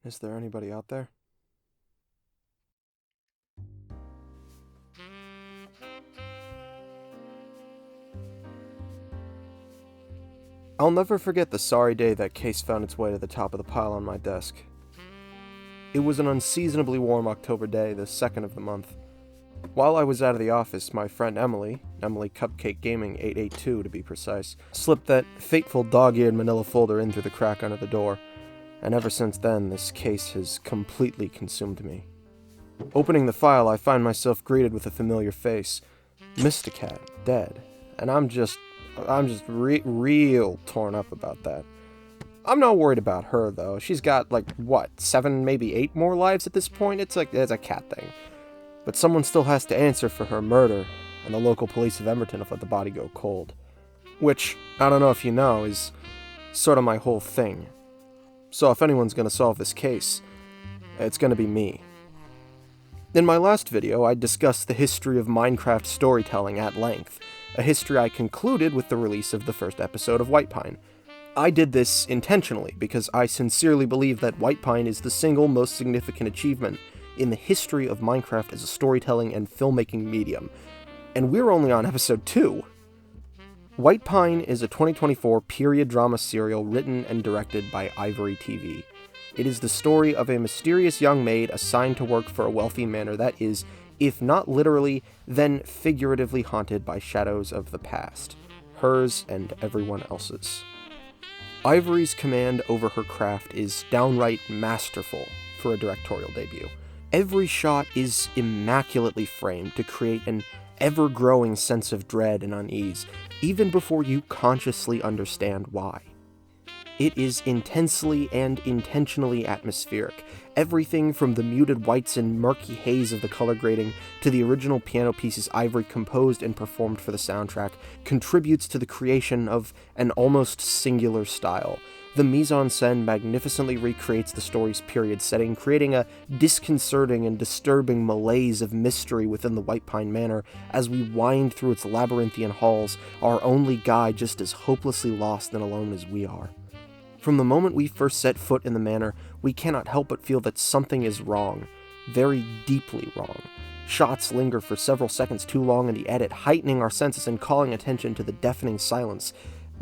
Is there anybody out there? I'll never forget the sorry day that case found its way to the top of the pile on my desk. It was an unseasonably warm October day, the 2nd of the month. While I was out of the office, my friend Emily Cupcake Gaming 882 to be precise, slipped that fateful dog-eared manila folder in through the crack under the door, and ever since then, this case has completely consumed me. Opening the file, I find myself greeted with a familiar face. Mysticat, dead. And I'm just real torn up about that. I'm not worried about her, though. She's got, 7, maybe 8 more lives at this point? It's a cat thing. But someone still has to answer for her murder, and the local police of Emberton have let the body go cold. Which, I don't know if you know, is sort of my whole thing. So if anyone's gonna solve this case, it's gonna be me. In my last video, I discussed the history of Minecraft storytelling at length, a history I concluded with the release of the first episode of Whitepine. I did this intentionally because I sincerely believe that Whitepine is the single most significant achievement in the history of Minecraft as a storytelling and filmmaking medium, and we're only on episode 2. Whitepine is a 2024 period drama serial written and directed by IvoryTV. It is the story of a mysterious young maid assigned to work for a wealthy manor that is, if not literally, then figuratively haunted by shadows of the past, hers and everyone else's. Ivory's command over her craft is downright masterful for a directorial debut. Every shot is immaculately framed to create an ever-growing sense of dread and unease, even before you consciously understand why. It is intensely and intentionally atmospheric. Everything from the muted whites and murky haze of the color grading to the original piano pieces Ivory composed and performed for the soundtrack contributes to the creation of an almost singular style. The mise-en-scène magnificently recreates the story's period setting, creating a disconcerting and disturbing malaise of mystery within the Whitepine Manor as we wind through its labyrinthian halls, our only guide just as hopelessly lost and alone as we are. From the moment we first set foot in the manor, we cannot help but feel that something is wrong, very deeply wrong. Shots linger for several seconds too long in the edit, heightening our senses and calling attention to the deafening silence.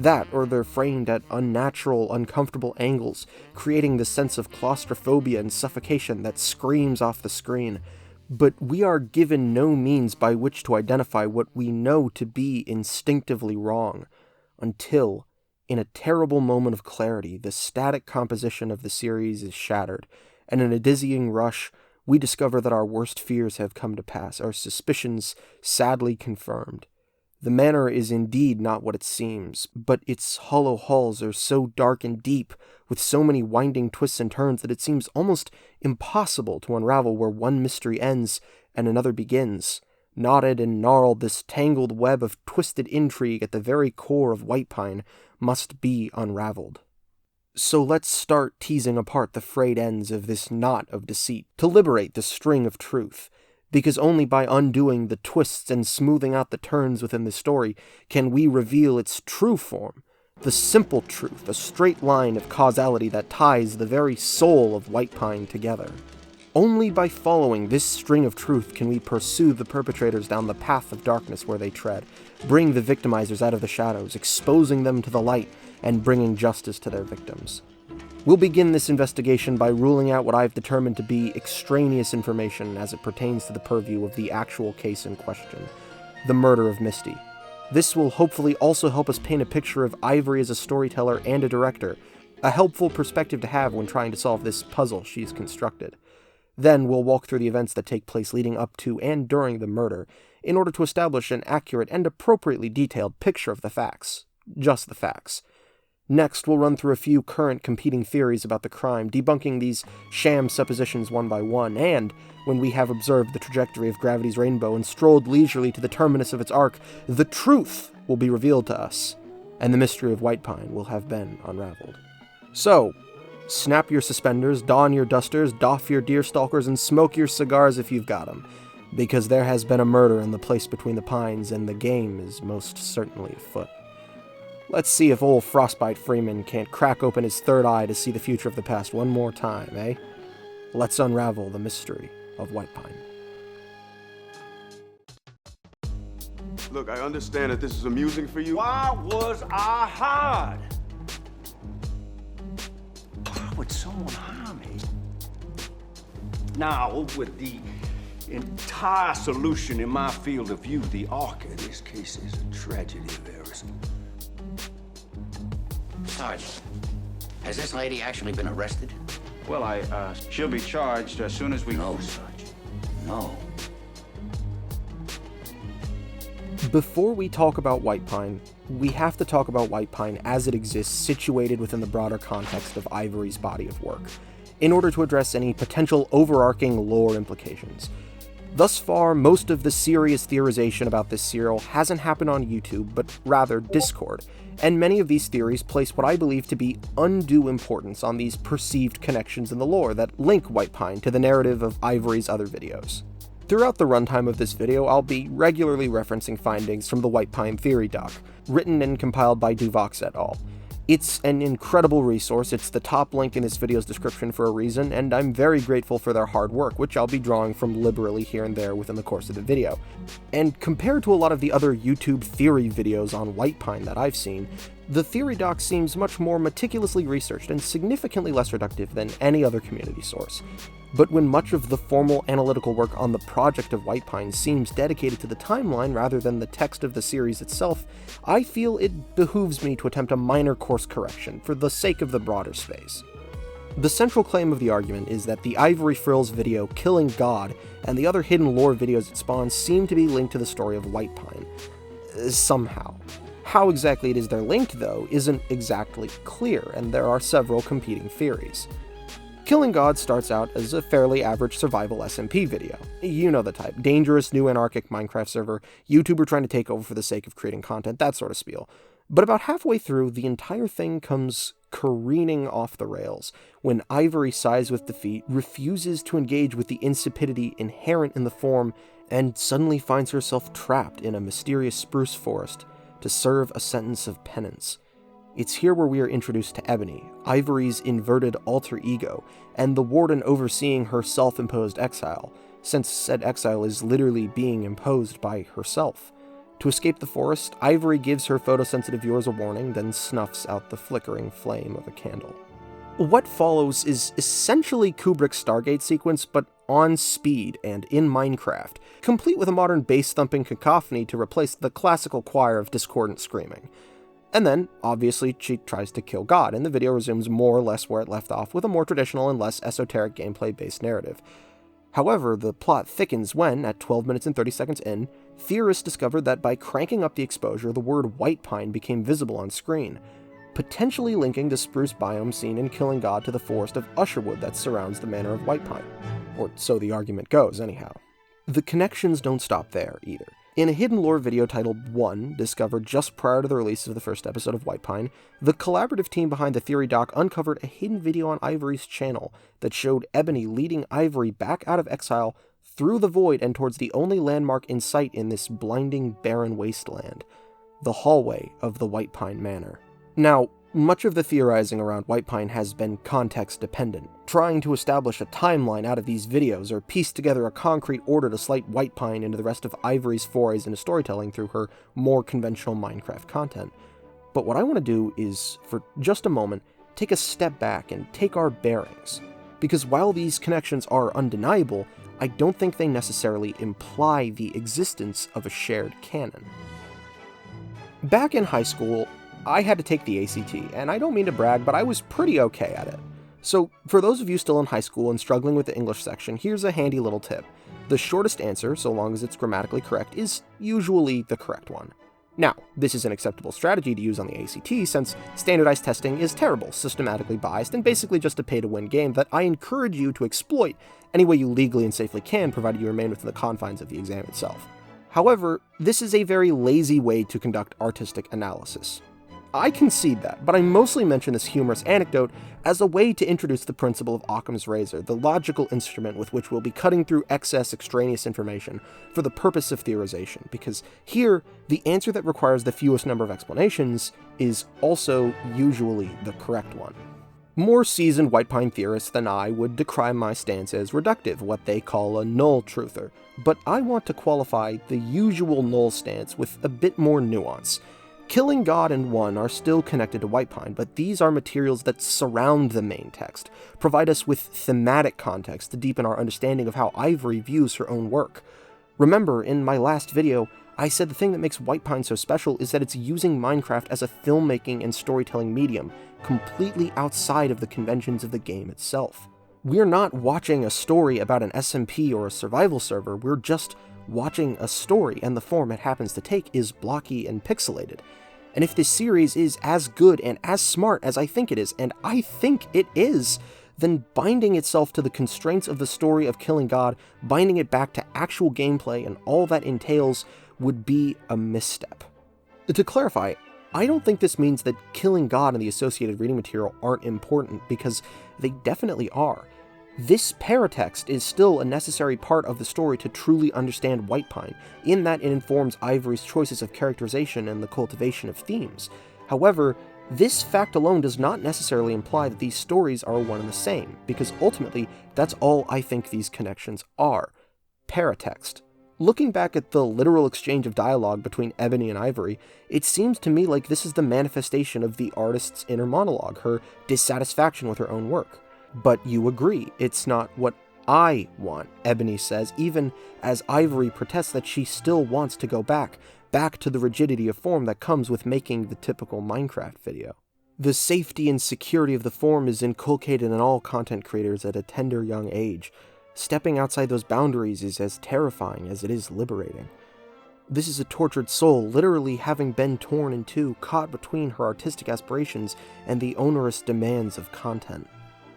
That, or they're framed at unnatural, uncomfortable angles, creating the sense of claustrophobia and suffocation that screams off the screen. But we are given no means by which to identify what we know to be instinctively wrong, until, in a terrible moment of clarity, the static composition of the series is shattered, and in a dizzying rush, we discover that our worst fears have come to pass, our suspicions sadly confirmed. The manor is indeed not what it seems, but its hollow halls are so dark and deep, with so many winding twists and turns that it seems almost impossible to unravel where one mystery ends and another begins. Knotted and gnarled, this tangled web of twisted intrigue at the very core of Whitepine must be unraveled. So let's start teasing apart the frayed ends of this knot of deceit, to liberate the string of truth. Because only by undoing the twists and smoothing out the turns within the story can we reveal its true form, the simple truth, a straight line of causality that ties the very soul of Whitepine together. Only by following this string of truth can we pursue the perpetrators down the path of darkness where they tread, bring the victimizers out of the shadows, exposing them to the light, and bringing justice to their victims. We'll begin this investigation by ruling out what I've determined to be extraneous information as it pertains to the purview of the actual case in question, the murder of Misty. This will hopefully also help us paint a picture of Ivory as a storyteller and a director, a helpful perspective to have when trying to solve this puzzle she's constructed. Then we'll walk through the events that take place leading up to and during the murder, in order to establish an accurate and appropriately detailed picture of the facts. Just the facts. Next, we'll run through a few current competing theories about the crime, debunking these sham suppositions one by one, and, when we have observed the trajectory of gravity's rainbow and strolled leisurely to the terminus of its arc, the truth will be revealed to us, and the mystery of Whitepine will have been unraveled. So, snap your suspenders, don your dusters, doff your deerstalkers, and smoke your cigars if you've got 'em, because there has been a murder in the place between the pines, and the game is most certainly afoot. Let's see if old Frostbyte Freeman can't crack open his third eye to see the future of the past one more time, eh? Let's unravel the mystery of Whitepine. Look, I understand that this is amusing for you. Why was I hired? Why would someone hire me? Now, with the entire solution in my field of view, the arc of this case is a tragedy of errors. Sergeant, has this lady actually been arrested? Well, she'll be charged as soon as we... No, Sergeant. No. Before we talk about Whitepine, we have to talk about Whitepine as it exists situated within the broader context of Ivory's body of work, in order to address any potential overarching lore implications. Thus far, most of the serious theorization about this serial hasn't happened on YouTube, but rather Discord, and many of these theories place what I believe to be undue importance on these perceived connections in the lore that link Whitepine to the narrative of Ivory's other videos. Throughout the runtime of this video, I'll be regularly referencing findings from the Whitepine theory doc, written and compiled by Dvorak et al. It's an incredible resource, it's the top link in this video's description for a reason, and I'm very grateful for their hard work, which I'll be drawing from liberally here and there within the course of the video. And compared to a lot of the other YouTube theory videos on Whitepine that I've seen, the theory doc seems much more meticulously researched and significantly less reductive than any other community source. But when much of the formal analytical work on the project of Whitepine seems dedicated to the timeline rather than the text of the series itself, I feel it behooves me to attempt a minor course correction for the sake of the broader space. The central claim of the argument is that the Ivory Frills video Killing God and the other hidden lore videos it spawns seem to be linked to the story of Whitepine. Somehow. How exactly it is they're linked, though, isn't exactly clear, and there are several competing theories. Killing God starts out as a fairly average survival SMP video. You know the type. Dangerous, new anarchic Minecraft server, YouTuber trying to take over for the sake of creating content, that sort of spiel. But about halfway through, the entire thing comes careening off the rails when Ivory sighs with defeat, refuses to engage with the insipidity inherent in the form, and suddenly finds herself trapped in a mysterious spruce forest to serve a sentence of penance. It's here where we are introduced to Ebony, Ivory's inverted alter ego, and the warden overseeing her self-imposed exile, since said exile is literally being imposed by herself. To escape the forest, Ivory gives her photosensitive viewers a warning, then snuffs out the flickering flame of a candle. What follows is essentially Kubrick's Stargate sequence, but on speed and in Minecraft, complete with a modern bass-thumping cacophony to replace the classical choir of discordant screaming. And then, obviously, she tries to kill God, and the video resumes more or less where it left off with a more traditional and less esoteric gameplay-based narrative. However, the plot thickens when, at 12 minutes and 30 seconds in, theorists discovered that by cranking up the exposure, the word Whitepine became visible on screen, potentially linking the spruce biome seen in Killing God to the forest of Usherwood that surrounds the manor of Whitepine. Or so the argument goes, anyhow. The connections don't stop there, either. In a hidden lore video titled 1, discovered just prior to the release of the first episode of Whitepine, the collaborative team behind the theory doc uncovered a hidden video on Ivory's channel that showed Ebony leading Ivory back out of exile through the void and towards the only landmark in sight in this blinding, barren wasteland, the hallway of the Whitepine Manor. Now, much of the theorizing around Whitepine has been context-dependent, trying to establish a timeline out of these videos or piece together a concrete order to slate Whitepine into the rest of Ivory's forays into storytelling through her more conventional Minecraft content. But what I want to do is, for just a moment, take a step back and take our bearings. Because while these connections are undeniable, I don't think they necessarily imply the existence of a shared canon. Back in high school, I had to take the ACT, and I don't mean to brag, but I was pretty okay at it. So, for those of you still in high school and struggling with the English section, here's a handy little tip. The shortest answer, so long as it's grammatically correct, is usually the correct one. Now, this is an acceptable strategy to use on the ACT since standardized testing is terrible, systematically biased, and basically just a pay-to-win game that I encourage you to exploit any way you legally and safely can, provided you remain within the confines of the exam itself. However, this is a very lazy way to conduct artistic analysis. I concede that, but I mostly mention this humorous anecdote as a way to introduce the principle of Occam's razor, the logical instrument with which we'll be cutting through excess extraneous information for the purpose of theorization, because here, the answer that requires the fewest number of explanations is also usually the correct one. More seasoned Whitepine theorists than I would decry my stance as reductive, what they call a null truther, but I want to qualify the usual null stance with a bit more nuance. Killing God and One are still connected to Whitepine, but these are materials that surround the main text, provide us with thematic context to deepen our understanding of how Ivory views her own work. Remember, in my last video, I said the thing that makes Whitepine so special is that it's using Minecraft as a filmmaking and storytelling medium, completely outside of the conventions of the game itself. We're not watching a story about an SMP or a survival server, we're just watching a story, and the form it happens to take is blocky and pixelated. And if this series is as good and as smart as I think it is, and I think it is, then binding itself to the constraints of the story of Killing God, binding it back to actual gameplay and all that entails, would be a misstep. To clarify, I don't think this means that Killing God and the associated reading material aren't important, because they definitely are. This paratext is still a necessary part of the story to truly understand Whitepine, in that it informs Ivory's choices of characterization and the cultivation of themes. However, this fact alone does not necessarily imply that these stories are one and the same, because ultimately, that's all I think these connections are. Paratext. Looking back at the literal exchange of dialogue between Ebony and Ivory, it seems to me like this is the manifestation of the artist's inner monologue, her dissatisfaction with her own work. But you agree, it's not what I want, Ebony says, even as Ivory protests that she still wants to go back to the rigidity of form that comes with making the typical Minecraft video. The safety and security of the form is inculcated in all content creators at a tender young age. Stepping outside those boundaries is as terrifying as it is liberating. This is a tortured soul, literally having been torn in two, caught between her artistic aspirations and the onerous demands of content.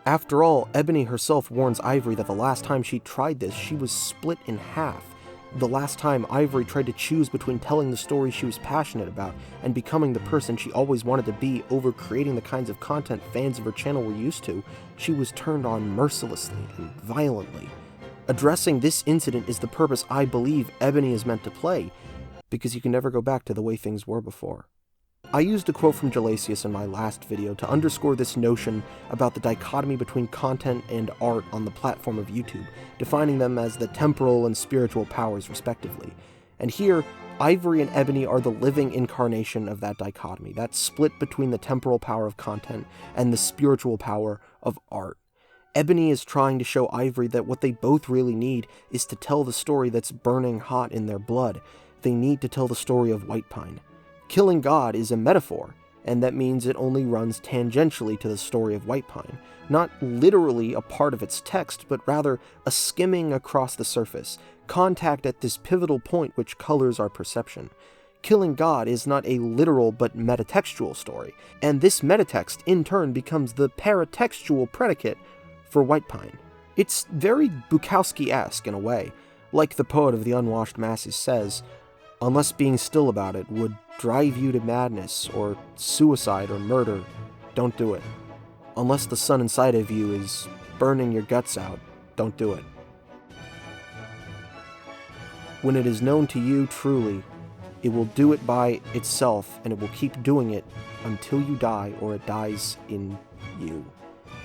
After all, Ebony herself warns Ivory that the last time she tried this, she was split in half. The last time Ivory tried to choose between telling the story she was passionate about and becoming the person she always wanted to be over creating the kinds of content fans of her channel were used to, she was turned on mercilessly and violently. Addressing this incident is the purpose I believe Ebony is meant to play, because you can never go back to the way things were before. I used a quote from Gelasius in my last video to underscore this notion about the dichotomy between content and art on the platform of YouTube, defining them as the temporal and spiritual powers respectively. And here, Ivory and Ebony are the living incarnation of that dichotomy, that split between the temporal power of content and the spiritual power of art. Ebony is trying to show Ivory that what they both really need is to tell the story that's burning hot in their blood. They need to tell the story of Whitepine. Killing God is a metaphor, and that means it only runs tangentially to the story of Whitepine, not literally a part of its text, but rather a skimming across the surface, contact at this pivotal point which colors our perception. Killing God is not a literal but metatextual story, and this metatext in turn becomes the paratextual predicate for Whitepine. It's very Bukowski-esque in a way. Like the poet of the Unwashed Masses says, unless being still about it would drive you to madness, or suicide, or murder, don't do it. Unless the sun inside of you is burning your guts out, don't do it. When it is known to you truly, it will do it by itself, and it will keep doing it until you die, or it dies in you.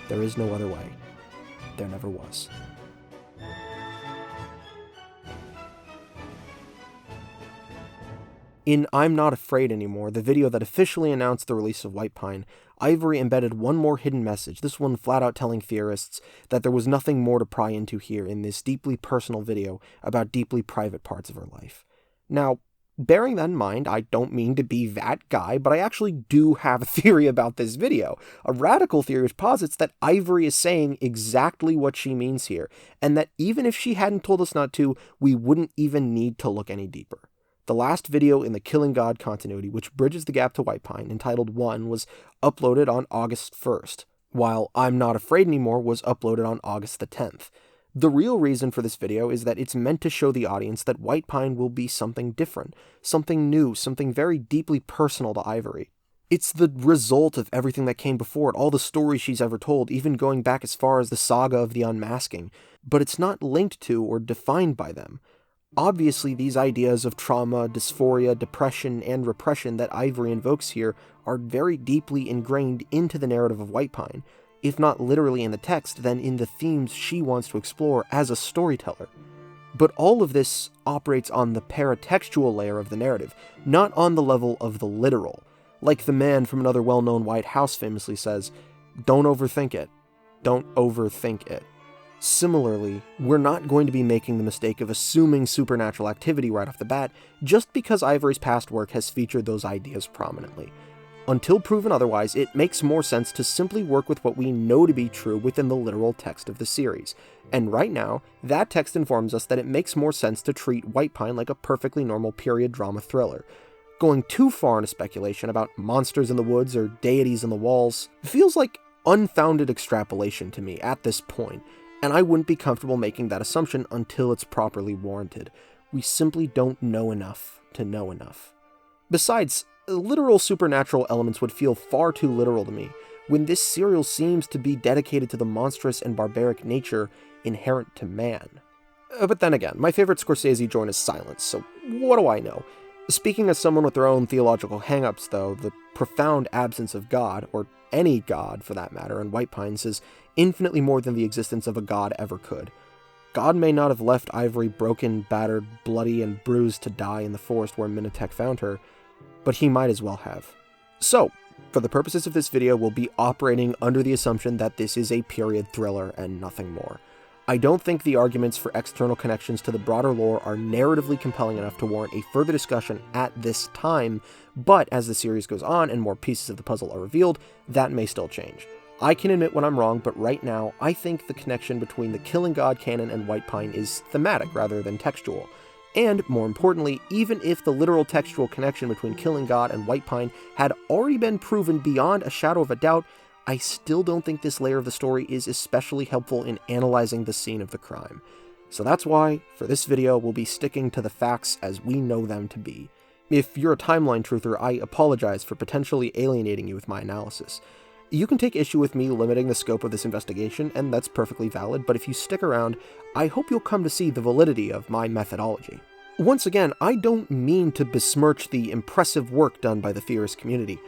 There is no other way. There never was. In I'm Not Afraid Anymore, the video that officially announced the release of Whitepine, Ivory embedded one more hidden message, this one flat out telling theorists that there was nothing more to pry into here in this deeply personal video about deeply private parts of her life. Now, bearing that in mind, I don't mean to be that guy, but I actually do have a theory about this video. A radical theory which posits that Ivory is saying exactly what she means here, and that even if she hadn't told us not to, we wouldn't even need to look any deeper. The last video in the Killing God continuity, which bridges the gap to Whitepine, entitled 1, was uploaded on August 1st, while I'm Not Afraid Anymore was uploaded on August the 10th. The real reason for this video is that it's meant to show the audience that Whitepine will be something different, something new, something very deeply personal to Ivory. It's the result of everything that came before it, all the stories she's ever told, even going back as far as the saga of the unmasking, but it's not linked to or defined by them. Obviously, these ideas of trauma, dysphoria, depression, and repression that Ivory invokes here are very deeply ingrained into the narrative of Whitepine, if not literally in the text, then in the themes she wants to explore as a storyteller. But all of this operates on the paratextual layer of the narrative, not on the level of the literal. Like the man from another well-known White House famously says, "Don't overthink it. Don't overthink it." Similarly, we're not going to be making the mistake of assuming supernatural activity right off the bat just because Ivory's past work has featured those ideas prominently. Until proven otherwise, it makes more sense to simply work with what we know to be true within the literal text of the series. And right now, that text informs us that it makes more sense to treat Whitepine like a perfectly normal period drama thriller. Going too far into speculation about monsters in the woods or deities in the walls feels like unfounded extrapolation to me at this point, and I wouldn't be comfortable making that assumption until it's properly warranted. We simply don't know enough to know enough. Besides, literal supernatural elements would feel far too literal to me, when this serial seems to be dedicated to the monstrous and barbaric nature inherent to man. But then again, my favorite Scorsese joint is silence, so what do I know? Speaking as someone with their own theological hang-ups, though, the profound absence of God, or any god for that matter, in Whitepine is infinitely more than the existence of a god ever could. God may not have left Ivory broken, battered, bloody, and bruised to die in the forest where Minotek found her, but he might as well have. So, for the purposes of this video, we'll be operating under the assumption that this is a period thriller and nothing more. I don't think the arguments for external connections to the broader lore are narratively compelling enough to warrant a further discussion at this time, but as the series goes on and more pieces of the puzzle are revealed, that may still change. I can admit when I'm wrong, but right now, I think the connection between the Killing God canon and Whitepine is thematic rather than textual. And, more importantly, even if the literal textual connection between Killing God and Whitepine had already been proven beyond a shadow of a doubt, I still don't think this layer of the story is especially helpful in analyzing the scene of the crime. So that's why, for this video, we'll be sticking to the facts as we know them to be. If you're a timeline truther, I apologize for potentially alienating you with my analysis. You can take issue with me limiting the scope of this investigation, and that's perfectly valid, but if you stick around, I hope you'll come to see the validity of my methodology. Once again, I don't mean to besmirch the impressive work done by the theorist community.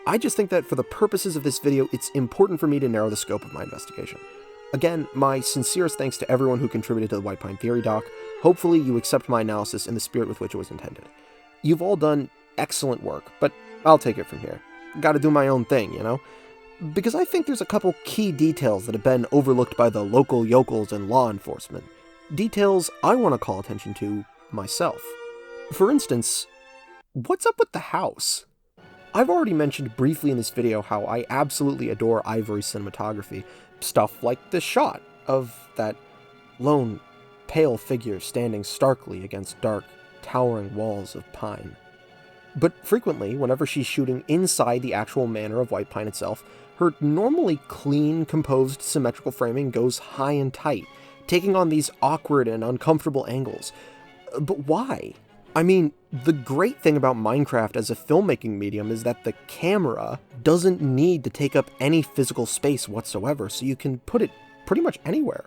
I just think that for the purposes of this video, it's important for me to narrow the scope of my investigation. Again, my sincerest thanks to everyone who contributed to the Whitepine Theory Doc. Hopefully you accept my analysis in the spirit with which it was intended. You've all done excellent work, but I'll take it from here. Gotta do my own thing, you know? Because I think there's a couple key details that have been overlooked by the local yokels and law enforcement. Details I want to call attention to myself. For instance, what's up with the house? I've already mentioned briefly in this video how I absolutely adore Ivory's cinematography. Stuff like the shot of that lone, pale figure standing starkly against dark, towering walls of pine. But frequently, whenever she's shooting inside the actual manor of Whitepine itself, her normally clean, composed, symmetrical framing goes high and tight, taking on these awkward and uncomfortable angles. But why? I mean, the great thing about Minecraft as a filmmaking medium is that the camera doesn't need to take up any physical space whatsoever, so you can put it pretty much anywhere.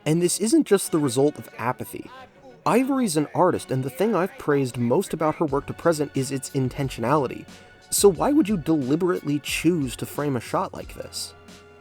And this isn't just the result of apathy. Ivory's an artist, and the thing I've praised most about her work to present is its intentionality. So why would you deliberately choose to frame a shot like this?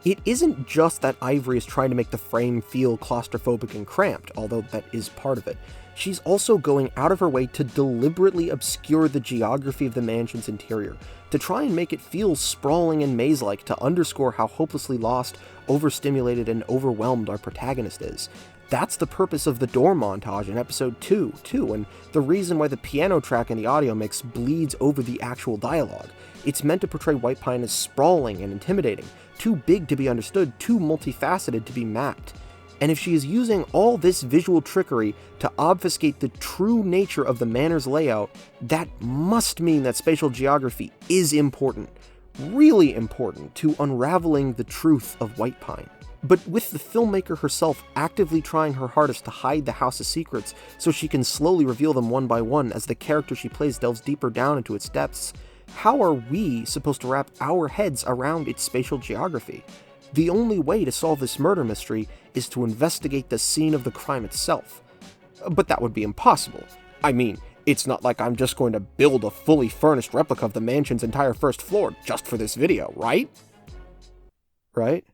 It isn't just that Ivory is trying to make the frame feel claustrophobic and cramped, although that is part of it. She's also going out of her way to deliberately obscure the geography of the mansion's interior, to try and make it feel sprawling and maze-like to underscore how hopelessly lost, overstimulated, and overwhelmed our protagonist is. That's the purpose of the door montage in episode 2, too, and the reason why the piano track in the audio mix bleeds over the actual dialogue. It's meant to portray Whitepine as sprawling and intimidating, too big to be understood, too multifaceted to be mapped. And if she is using all this visual trickery to obfuscate the true nature of the manor's layout, that must mean that spatial geography is important, really important, to unraveling the truth of Whitepine. But with the filmmaker herself actively trying her hardest to hide the house's secrets so she can slowly reveal them one by one as the character she plays delves deeper down into its depths, How are we supposed to wrap our heads around its spatial geography? The only way to solve this murder mystery is to investigate the scene of the crime itself. But that would be impossible. I mean, it's not like I'm just going to build a fully furnished replica of the mansion's entire first floor just for this video, right? Right?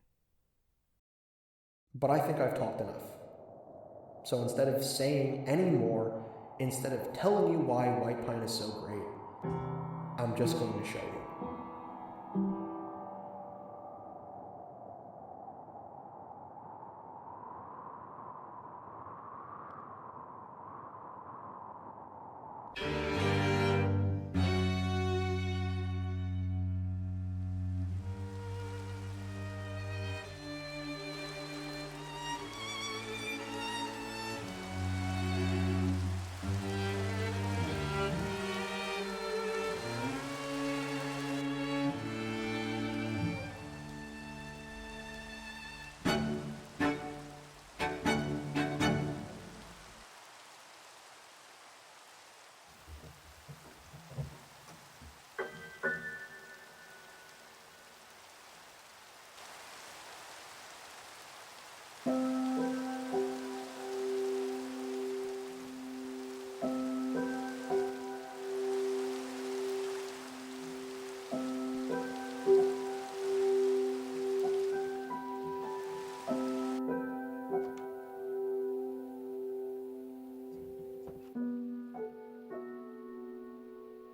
But I think I've talked enough. So instead of saying any more, instead of telling you why Whitepine is so great, I'm just going to show you.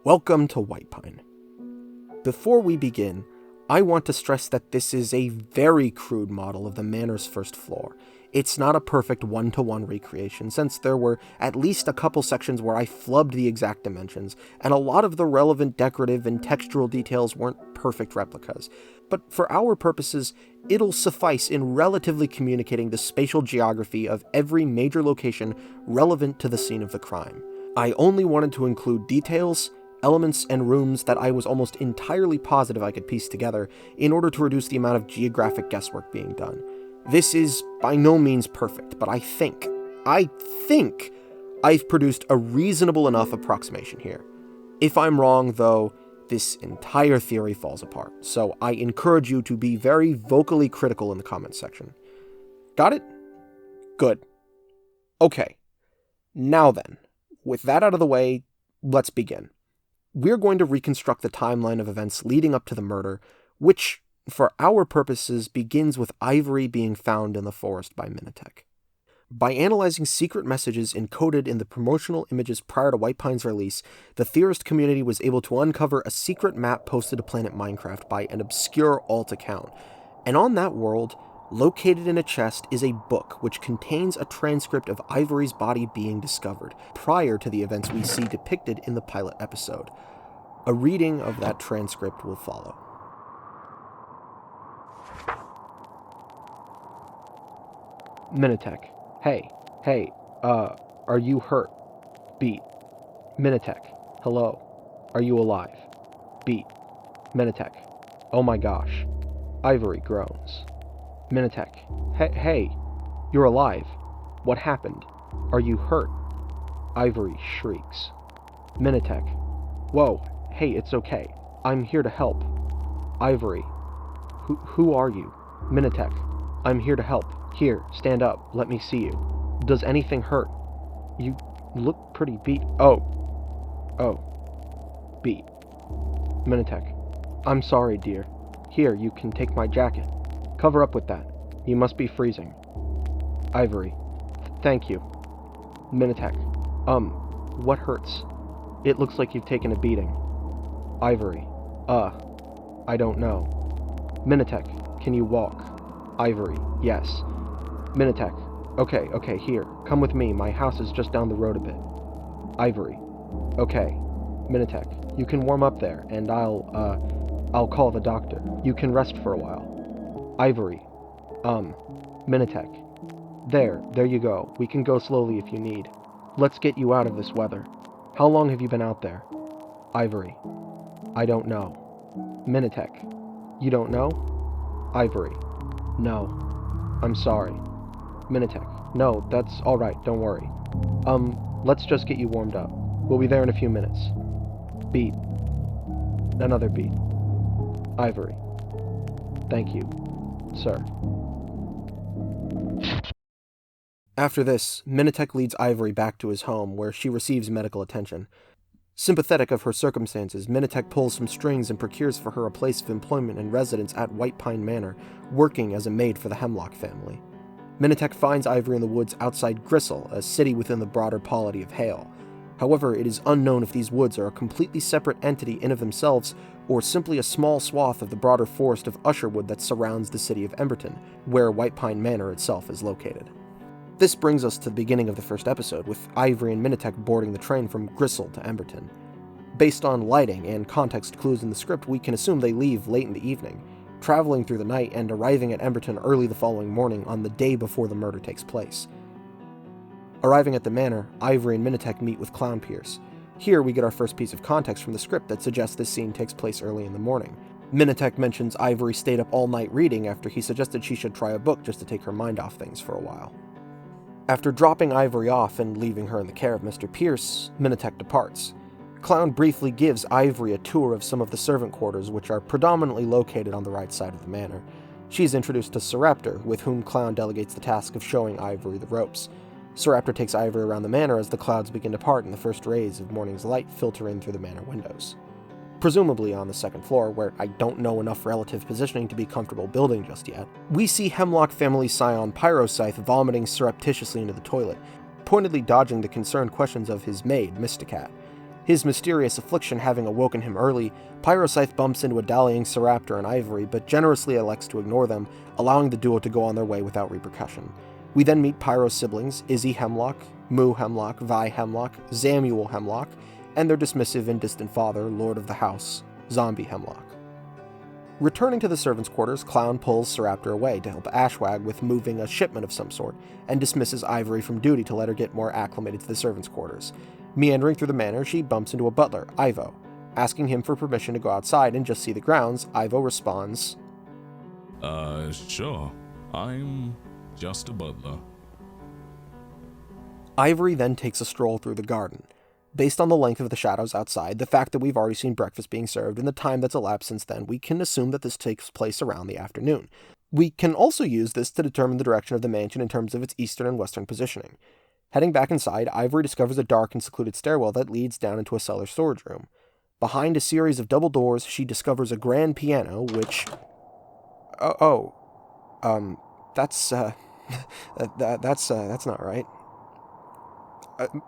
Welcome to Whitepine. Before we begin, I want to stress that this is a very crude model of the manor's first floor. It's not a perfect one-to-one recreation, since there were at least a couple sections where I flubbed the exact dimensions, and a lot of the relevant decorative and textural details weren't perfect replicas. But for our purposes, it'll suffice in relatively communicating the spatial geography of every major location relevant to the scene of the crime. I only wanted to include details, elements, and rooms that I was almost entirely positive I could piece together in order to reduce the amount of geographic guesswork being done. This is by no means perfect, but I think I've produced a reasonable enough approximation here. If I'm wrong, though, this entire theory falls apart, so I encourage you to be very vocally critical in the comments section. Got it? Good. Okay. Now then, with that out of the way, let's begin. We're going to reconstruct the timeline of events leading up to the murder, which, for our purposes, begins with Ivory being found in the forest by Minitek. By analyzing secret messages encoded in the promotional images prior to Whitepine's release, the theorist community was able to uncover a secret map posted to Planet Minecraft by an obscure alt account. And on that world, located in a chest, is a book which contains a transcript of Ivory's body being discovered, prior to the events we see depicted in the pilot episode. A reading of that transcript will follow. Minitek. Hey, are you hurt? Beat. Minitek. Hello. Are you alive? Beat. Minitek. Oh my gosh. Ivory groans. Minitek. Hey, you're alive. What happened? Are you hurt? Ivory shrieks. Minitek. Whoa, hey, it's okay. I'm here to help. Ivory. Who are you? Minitek. I'm here to help. Here, stand up. Let me see you. Does anything hurt? You look pretty beat. Oh. Beat. Minitek. I'm sorry, dear. Here, you can take my jacket. Cover up with that. You must be freezing. Ivory. Thank you. Minitek. What hurts? It looks like you've taken a beating. Ivory. I don't know. Minitek. Can you walk? Ivory. Yes. Minitek. Okay, here. Come with me. My house is just down the road a bit. Ivory. Okay. Minitek. You can warm up there, and I'll call the doctor. You can rest for a while. Ivory. Minitek. There you go. We can go slowly if you need. Let's get you out of this weather. How long have you been out there? Ivory. I don't know. Minitek. You don't know? Ivory. No. I'm sorry. Minitek. No, that's alright, don't worry. Let's just get you warmed up. We'll be there in a few minutes. Beat. Another beat. Ivory. Thank you, sir. After this, Minitek leads Ivory back to his home, where she receives medical attention. Sympathetic of her circumstances, Minitek pulls some strings and procures for her a place of employment and residence at Whitepine Manor, working as a maid for the Hemlock family. Minitek finds Ivory in the woods outside Gristle, a city within the broader polity of Hale. However, it is unknown if these woods are a completely separate entity in of themselves, or simply a small swath of the broader forest of Usherwood that surrounds the city of Emberton, where Whitepine Manor itself is located. This brings us to the beginning of the first episode, with Ivory and Minitek boarding the train from Gristle to Emberton. Based on lighting and context clues in the script, we can assume they leave late in the evening, traveling through the night and arriving at Emberton early the following morning on the day before the murder takes place. Arriving at the manor, Ivory and Minitek meet with Clown Pierce. Here we get our first piece of context from the script that suggests this scene takes place early in the morning. Minitek mentions Ivory stayed up all night reading after he suggested she should try a book just to take her mind off things for a while. After dropping Ivory off and leaving her in the care of Mr. Pierce, Minitek departs. Clown briefly gives Ivory a tour of some of the servant quarters, which are predominantly located on the right side of the manor. She is introduced to Sir Raptor, with whom Clown delegates the task of showing Ivory the ropes. Sir Raptor takes Ivory around the manor as the clouds begin to part and the first rays of morning's light filter in through the manor windows. Presumably on the second floor, where I don't know enough relative positioning to be comfortable building just yet, we see Hemlock family scion Pyrocythe vomiting surreptitiously into the toilet, pointedly dodging the concerned questions of his maid, Mysticat. His mysterious affliction having awoken him early, Pyrocythe bumps into a dallying Sir Raptor and Ivory, but generously elects to ignore them, allowing the duo to go on their way without repercussion. We then meet Pyro's siblings, Izzy Hemlock, Moo Hemlock, Vi Hemlock, Zamuel Hemlock, and their dismissive and distant father, Lord of the House, Zombie Hemlock. Returning to the servants' quarters, Clown pulls Sir Raptor away to help Ashwag with moving a shipment of some sort, and dismisses Ivory from duty to let her get more acclimated to the servants' quarters. Meandering through the manor, she bumps into a butler, Ivo. Asking him for permission to go outside and just see the grounds, Ivo responds, Sure. I'm just a butler. Ivory then takes a stroll through the garden. Based on the length of the shadows outside, the fact that we've already seen breakfast being served, and the time that's elapsed since then, we can assume that this takes place around the afternoon. We can also use this to determine the direction of the mansion in terms of its eastern and western positioning. Heading back inside, Ivory discovers a dark and secluded stairwell that leads down into a cellar storage room. Behind a series of double doors, she discovers a grand piano, which... that's not right.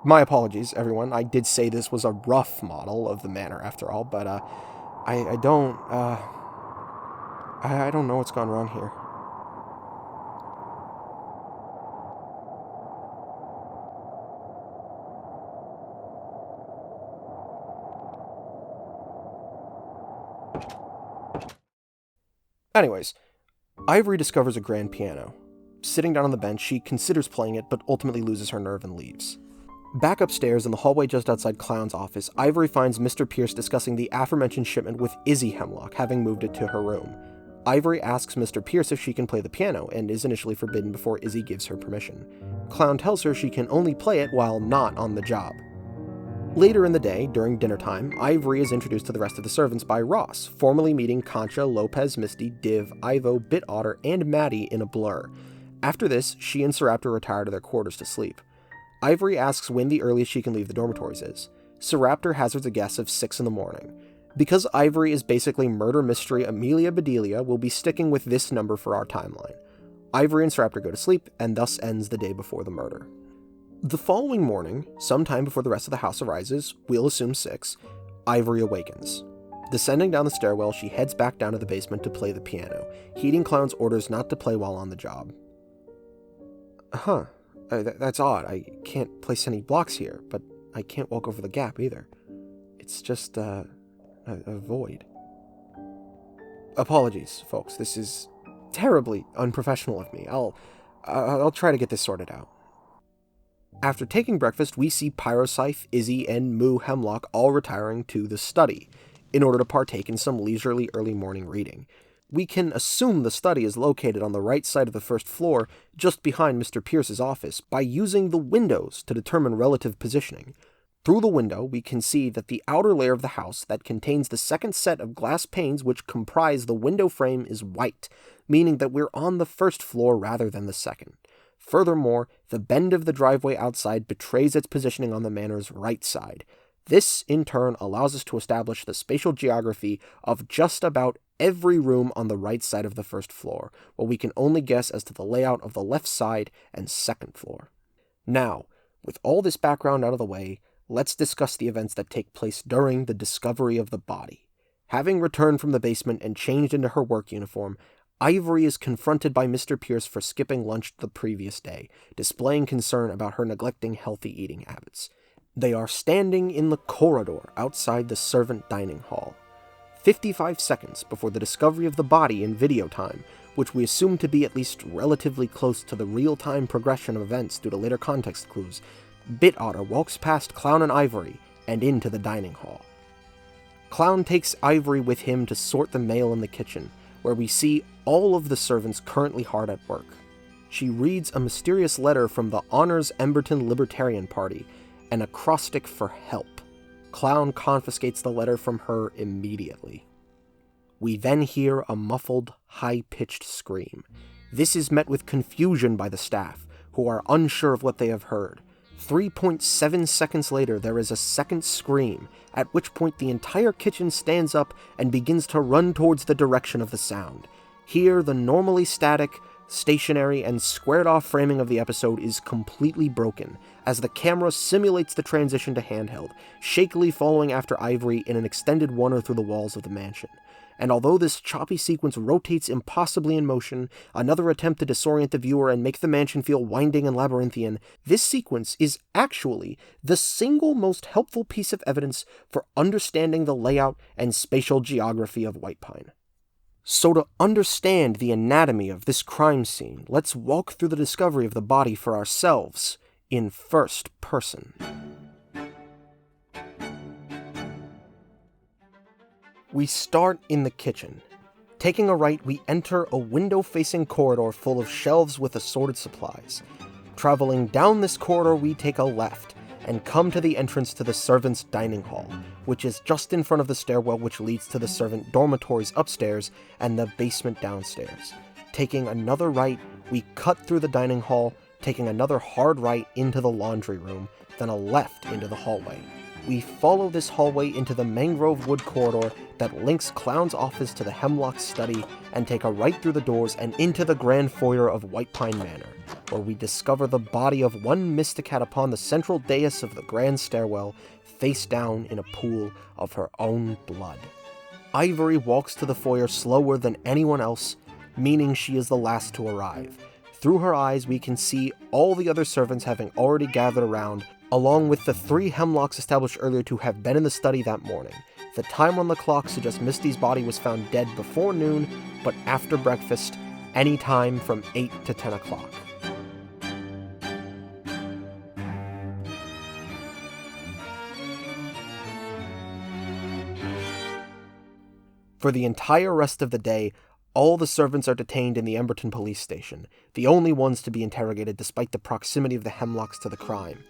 My apologies, everyone. I did say this was a rough model of the manor, after all, but, I don't know what's gone wrong here. Anyways, Ivory discovers a grand piano. Sitting down on the bench, she considers playing it, but ultimately loses her nerve and leaves. Back upstairs in the hallway just outside Clown's office, Ivory finds Mr. Pierce discussing the aforementioned shipment with Izzy Hemlock, having moved it to her room. Ivory asks Mr. Pierce if she can play the piano, and is initially forbidden before Izzy gives her permission. Clown tells her she can only play it while not on the job. Later in the day, during dinner time, Ivory is introduced to the rest of the servants by Ross, formally meeting Concha, Lopez, Misty, Div, Ivo, Bit Otter, and Maddie in a blur. After this, she and Sir Raptor retire to their quarters to sleep. Ivory asks when the earliest she can leave the dormitories is. Sir Raptor hazards a guess of 6 in the morning. Because Ivory is basically murder mystery Amelia Bedelia, we'll be sticking with this number for our timeline. Ivory and Sir Raptor go to sleep, and thus ends the day before the murder. The following morning, sometime before the rest of the house arises, we'll assume 6, Ivory awakens. Descending down the stairwell, she heads back down to the basement to play the piano, heeding Clown's orders not to play while on the job. That's odd. I can't place any blocks here, but I can't walk over the gap either. It's just, a void. Apologies, folks. This is terribly unprofessional of me. I'll try to get this sorted out. After taking breakfast, we see Pyrocythe, Izzy, and Moo Hemlock all retiring to the study in order to partake in some leisurely early morning reading. We can assume the study is located on the right side of the first floor, just behind Mr. Pierce's office, by using the windows to determine relative positioning. Through the window, we can see that the outer layer of the house that contains the second set of glass panes which comprise the window frame is white, meaning that we're on the first floor rather than the second. Furthermore, the bend of the driveway outside betrays its positioning on the manor's right side. This, in turn, allows us to establish the spatial geography of just about every room on the right side of the first floor, while we can only guess as to the layout of the left side and second floor. Now, with all this background out of the way, let's discuss the events that take place during the discovery of the body. Having returned from the basement and changed into her work uniform, Ivory is confronted by Mr. Pierce for skipping lunch the previous day, displaying concern about her neglecting healthy eating habits. They are standing in the corridor outside the servant dining hall. 55 seconds before the discovery of the body in video time, which we assume to be at least relatively close to the real-time progression of events due to later context clues, Bit-Otter walks past Clown and Ivory and into the dining hall. Clown takes Ivory with him to sort the mail in the kitchen, where we see all of the servants currently hard at work. She reads a mysterious letter from the Honors Emberton Libertarian Party, an acrostic for help. Clown confiscates the letter from her immediately. We then hear a muffled, high-pitched scream. This is met with confusion by the staff, who are unsure of what they have heard. 3.7 seconds later, there is a second scream, at which point the entire kitchen stands up and begins to run towards the direction of the sound. Here, the normally static, stationary, and squared-off framing of the episode is completely broken, as the camera simulates the transition to handheld, shakily following after Ivory in an extended runner through the walls of the mansion. And although this choppy sequence rotates impossibly in motion, another attempt to disorient the viewer and make the mansion feel winding and labyrinthian, this sequence is actually the single most helpful piece of evidence for understanding the layout and spatial geography of Whitepine. So to understand the anatomy of this crime scene, let's walk through the discovery of the body for ourselves in first person. We start in the kitchen. Taking a right, we enter a window-facing corridor full of shelves with assorted supplies. Traveling down this corridor, we take a left and come to the entrance to the servants' dining hall, which is just in front of the stairwell which leads to the servant dormitories upstairs and the basement downstairs. Taking another right, we cut through the dining hall, taking another hard right into the laundry room, then a left into the hallway. We follow this hallway into the mangrove wood corridor that links Clown's office to the Hemlock's study, and take a right through the doors and into the grand foyer of Whitepine Manor, where we discover the body of one Mysticat upon the central dais of the grand stairwell, face down in a pool of her own blood. Ivory walks to the foyer slower than anyone else, meaning she is the last to arrive. Through her eyes, we can see all the other servants having already gathered around, along with the 3 Hemlocks established earlier to have been in the study that morning. The time on the clock suggests Misty's body was found dead before noon, but after breakfast, any time from 8 to 10 o'clock. For the entire rest of the day, all the servants are detained in the Emberton police station, the only ones to be interrogated despite the proximity of the Hemlocks to the crime.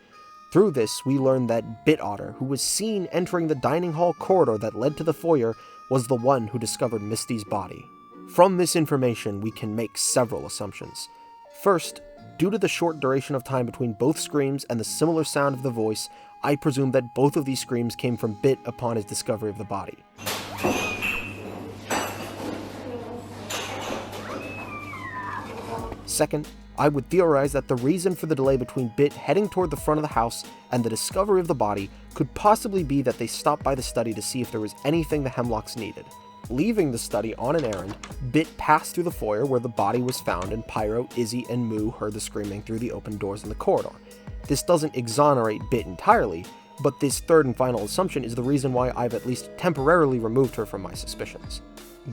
Through this, we learn that Bit-Otter, who was seen entering the dining hall corridor that led to the foyer, was the one who discovered Misty's body. From this information, we can make several assumptions. First, due to the short duration of time between both screams and the similar sound of the voice, I presume that both of these screams came from Bit upon his discovery of the body. Second, I would theorize that the reason for the delay between Bit heading toward the front of the house and the discovery of the body could possibly be that they stopped by the study to see if there was anything the Hemlocks needed. Leaving the study on an errand, Bit passed through the foyer where the body was found, and Pyro, Izzy, and Moo heard the screaming through the open doors in the corridor. This doesn't exonerate Bit entirely, but this third and final assumption is the reason why I've at least temporarily removed her from my suspicions.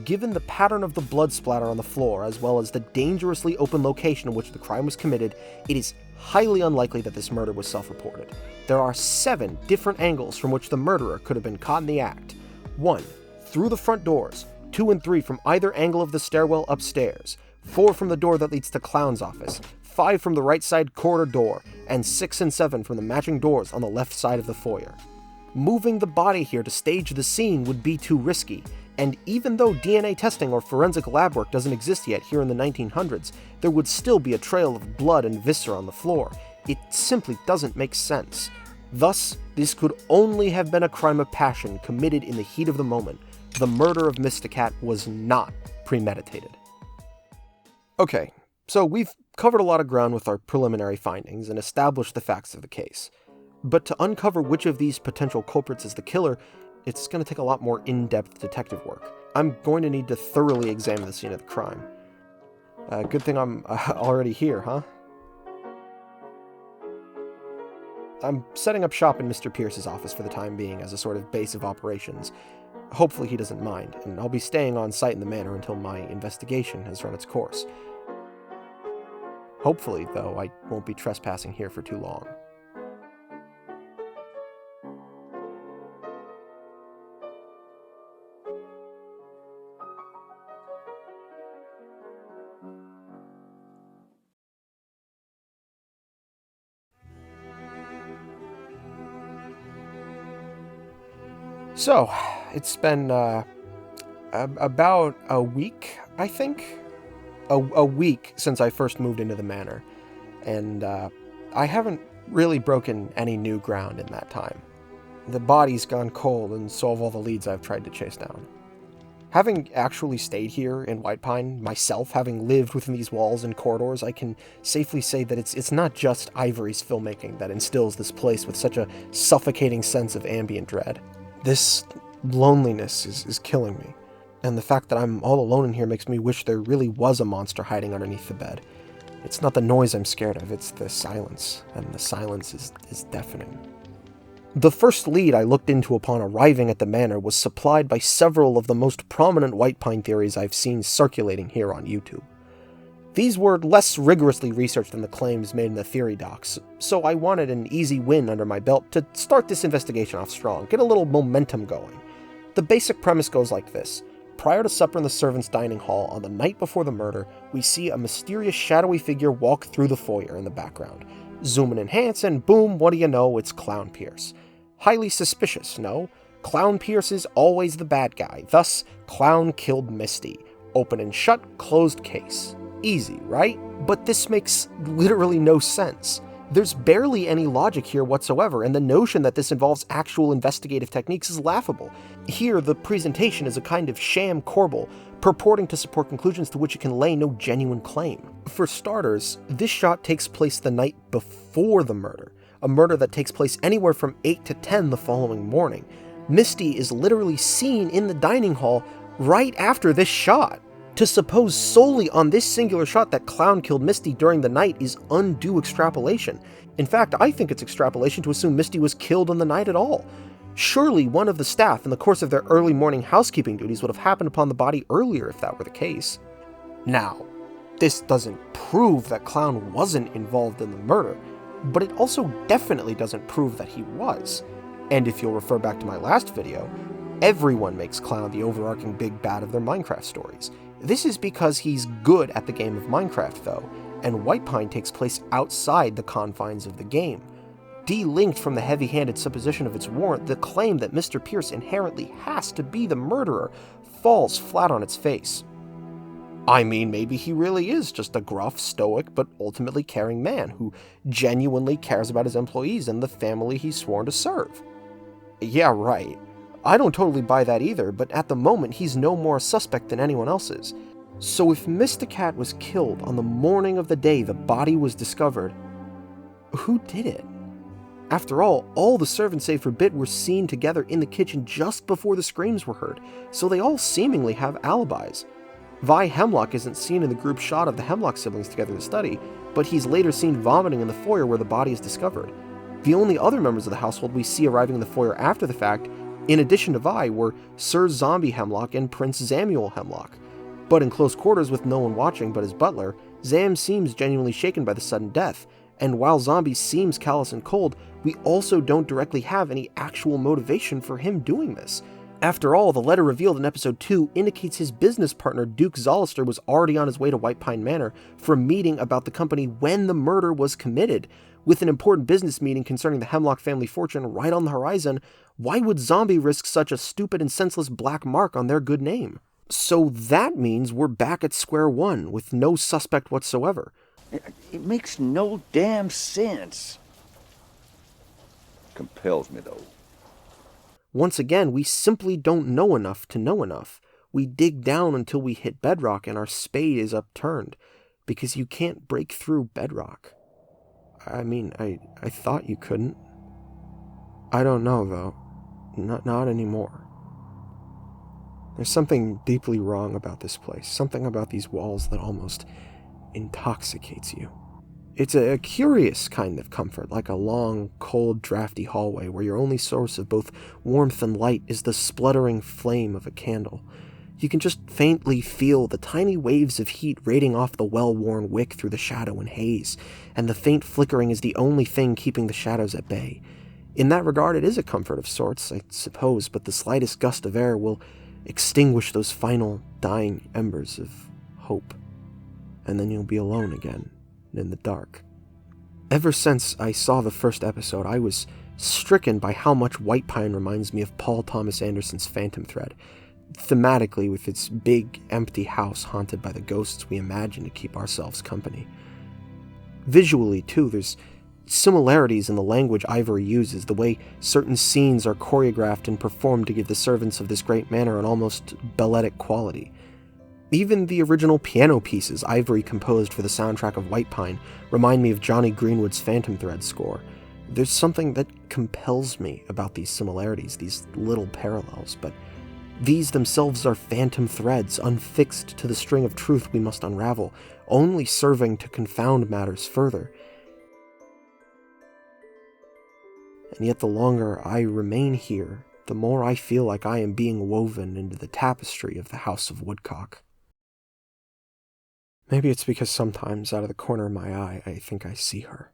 Given the pattern of the blood splatter on the floor, as well as the dangerously open location in which the crime was committed, it is highly unlikely that this murder was self-reported. There are 7 different angles from which the murderer could have been caught in the act. 1. Through the front doors, 2 and 3 from either angle of the stairwell upstairs, 4 from the door that leads to Clown's office, 5 from the right side corridor door, and 6 and 7 from the matching doors on the left side of the foyer. Moving the body here to stage the scene would be too risky, and even though DNA testing or forensic lab work doesn't exist yet here in the 1900s, there would still be a trail of blood and viscera on the floor. It simply doesn't make sense. Thus, this could only have been a crime of passion committed in the heat of the moment. The murder of Mr. Cat was not premeditated. Okay, so we've covered a lot of ground with our preliminary findings and established the facts of the case. But to uncover which of these potential culprits is the killer, it's going to take a lot more in-depth detective work. I'm going to need to thoroughly examine the scene of the crime. Good thing I'm already here, huh? I'm setting up shop in Mr. Pierce's office for the time being as a sort of base of operations. Hopefully he doesn't mind, and I'll be staying on site in the manor until my investigation has run its course. Hopefully, though, I won't be trespassing here for too long. So, it's been about a week, I think? A week since I first moved into the manor, and I haven't really broken any new ground in that time. The body's gone cold, and so have all the leads I've tried to chase down. Having actually stayed here in Whitepine, myself, having lived within these walls and corridors, I can safely say that it's not just Ivory's filmmaking that instills this place with such a suffocating sense of ambient dread. This loneliness is killing me, and the fact that I'm all alone in here makes me wish there really was a monster hiding underneath the bed. It's not the noise I'm scared of, it's the silence, and the silence is deafening. The first lead I looked into upon arriving at the manor was supplied by several of the most prominent Whitepine theories I've seen circulating here on YouTube. These were less rigorously researched than the claims made in the theory docs, so I wanted an easy win under my belt to start this investigation off strong, get a little momentum going. The basic premise goes like this. Prior to supper in the servants' dining hall on the night before the murder, we see a mysterious shadowy figure walk through the foyer in the background. Zoom and enhance, and boom, what do you know, it's Clown Pierce. Highly suspicious, no? Clown Pierce is always the bad guy, thus, Clown killed Misty. Open and shut, closed case. Easy, right? But this makes literally no sense. There's barely any logic here whatsoever, and the notion that this involves actual investigative techniques is laughable. Here, the presentation is a kind of sham corbel, purporting to support conclusions to which it can lay no genuine claim. For starters, this shot takes place the night before the murder, a murder that takes place anywhere from 8 to 10 the following morning. Misty is literally seen in the dining hall right after this shot. To suppose solely on this singular shot that Clown killed Misty during the night is undue extrapolation. In fact, I think it's extrapolation to assume Misty was killed on the night at all. Surely one of the staff in the course of their early morning housekeeping duties would have happened upon the body earlier if that were the case. Now, this doesn't prove that Clown wasn't involved in the murder, but it also definitely doesn't prove that he was. And if you'll refer back to my last video, everyone makes Clown the overarching big bad of their Minecraft stories. This is because he's good at the game of Minecraft, though, and Whitepine takes place outside the confines of the game. De-linked from the heavy-handed supposition of its warrant, the claim that Mr. Pierce inherently has to be the murderer falls flat on its face. I mean, maybe he really is just a gruff, stoic, but ultimately caring man who genuinely cares about his employees and the family he's sworn to serve. Yeah, right. I don't totally buy that either, but at the moment he's no more a suspect than anyone else is. So if Mr. Cat was killed on the morning of the day the body was discovered, who did it? After all the servants save for Bit were seen together in the kitchen just before the screams were heard, so they all seemingly have alibis. Vi Hemlock isn't seen in the group shot of the Hemlock siblings together in the study, but he's later seen vomiting in the foyer where the body is discovered. The only other members of the household we see arriving in the foyer after the fact, in addition to Vi, were Sir Zombie Hemlock and Prince Zamuel Hemlock. But in close quarters with no one watching but his butler, Zam seems genuinely shaken by the sudden death, and while Zombie seems callous and cold, we also don't directly have any actual motivation for him doing this. After all, the letter revealed in episode 2 indicates his business partner, Duke Zollister, was already on his way to Whitepine Manor for a meeting about the company when the murder was committed. With an important business meeting concerning the Hemlock family fortune right on the horizon, why would Zombie risk such a stupid and senseless black mark on their good name? So that means we're back at square one, with no suspect whatsoever. It makes no damn sense. Compels me, though. Once again, we simply don't know enough to know enough. We dig down until we hit bedrock and our spade is upturned, because you can't break through bedrock. I mean, I thought you couldn't. I don't know, though. Not anymore. There's something deeply wrong about this place, something about these walls that almost intoxicates you. It's a curious kind of comfort, like a long, cold, drafty hallway where your only source of both warmth and light is the spluttering flame of a candle. You can just faintly feel the tiny waves of heat radiating off the well-worn wick through the shadow and haze, and the faint flickering is the only thing keeping the shadows at bay. In that regard, it is a comfort of sorts, I suppose, but the slightest gust of air will extinguish those final, dying embers of hope. And then you'll be alone again, in the dark. Ever since I saw the first episode, I was stricken by how much Whitepine reminds me of Paul Thomas Anderson's Phantom Thread, thematically with its big, empty house haunted by the ghosts we imagine to keep ourselves company. Visually, too, there's similarities in the language Ivory uses, the way certain scenes are choreographed and performed to give the servants of this great manor an almost balletic quality. Even the original piano pieces Ivory composed for the soundtrack of Whitepine remind me of Johnny Greenwood's Phantom Thread score. There's something that compels me about these similarities, these little parallels, but these themselves are phantom threads, unfixed to the string of truth we must unravel, only serving to confound matters further. And yet the longer I remain here, the more I feel like I am being woven into the tapestry of the House of Woodcock. Maybe it's because sometimes, out of the corner of my eye, I think I see her.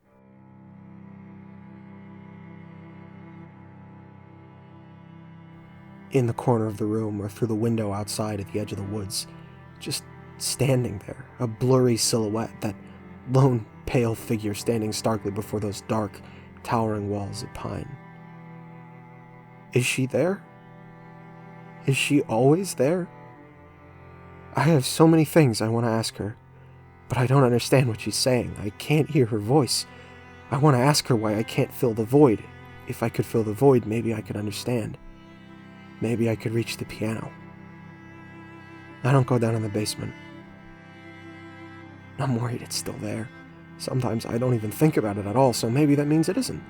In the corner of the room or through the window outside at the edge of the woods, just standing there, a blurry silhouette, that lone, pale figure standing starkly before those dark, towering walls of pine. Is she there? Is she always there? I have so many things I want to ask her, but I don't understand what she's saying. I can't hear her voice. I want to ask her why I can't fill the void. If I could fill the void, maybe I could understand. Maybe I could reach the piano. I don't go down in the basement. I'm worried it's still there. Sometimes I don't even think about it at all, so maybe that means it isn't.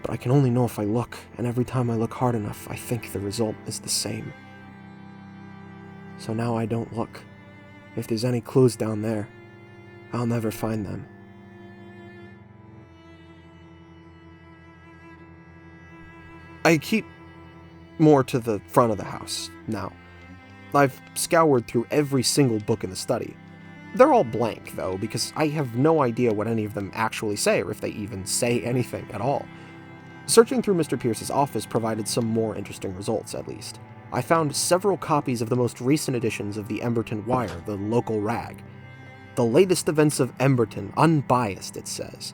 But I can only know if I look, and every time I look hard enough, I think the result is the same. So now I don't look. If there's any clues down there, I'll never find them. I keep more to the front of the house now. I've scoured through every single book in the study. They're all blank, though, because I have no idea what any of them actually say, or if they even say anything at all. Searching through Mr. Pierce's office provided some more interesting results, at least. I found several copies of the most recent editions of the Emberton Wire, the local rag. The latest events of Emberton, unbiased, it says.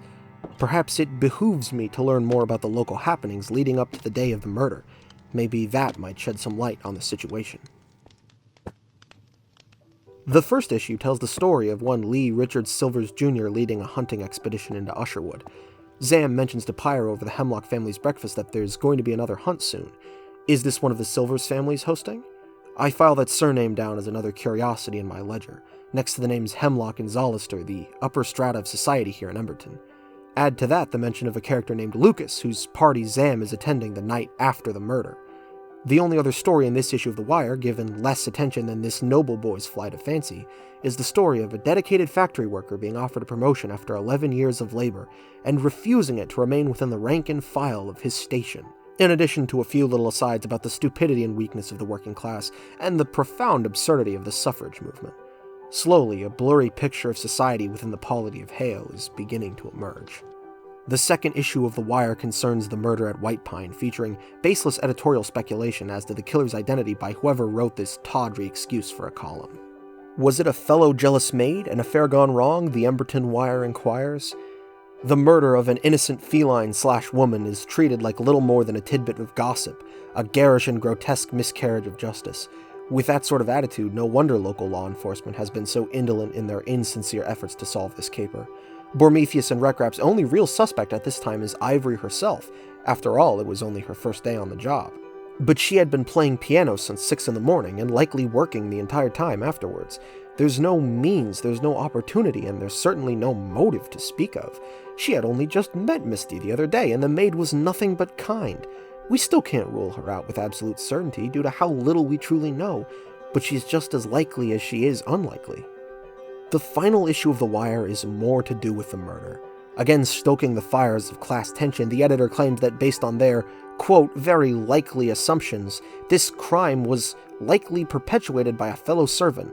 Perhaps it behooves me to learn more about the local happenings leading up to the day of the murder. Maybe that might shed some light on the situation. The first issue tells the story of one Lee Richard Silvers Jr. leading a hunting expedition into Usherwood. Zam mentions to Pyro over the Hemlock family's breakfast that there's going to be another hunt soon. Is this one of the Silvers families hosting? I file that surname down as another curiosity in my ledger, next to the names Hemlock and Zollister, the upper strata of society here in Emberton. Add to that the mention of a character named Lucas, whose party Zam is attending the night after the murder. The only other story in this issue of The Wire, given less attention than this noble boy's flight of fancy, is the story of a dedicated factory worker being offered a promotion after 11 years of labor, and refusing it to remain within the rank and file of his station, in addition to a few little asides about the stupidity and weakness of the working class, and the profound absurdity of the suffrage movement. Slowly, a blurry picture of society within the polity of Hale is beginning to emerge. The second issue of The Wire concerns the murder at Whitepine, featuring baseless editorial speculation as to the killer's identity by whoever wrote this tawdry excuse for a column. Was it a fellow jealous maid, an affair gone wrong, the Emberton Wire inquires? The murder of an innocent feline/woman is treated like little more than a tidbit of gossip, a garish and grotesque miscarriage of justice. With that sort of attitude, no wonder local law enforcement has been so indolent in their insincere efforts to solve this caper. Bormetheus and Rekrap's only real suspect at this time is Ivory herself. After all, it was only her first day on the job. But she had been playing piano since 6 in the morning, and likely working the entire time afterwards. There's no means, there's no opportunity, and there's certainly no motive to speak of. She had only just met Misty the other day, and the maid was nothing but kind. We still can't rule her out with absolute certainty due to how little we truly know, but she's just as likely as she is unlikely. The final issue of The Wire is more to do with the murder. Again, stoking the fires of class tension, the editor claimed that based on their, quote, very likely assumptions, this crime was likely perpetuated by a fellow servant,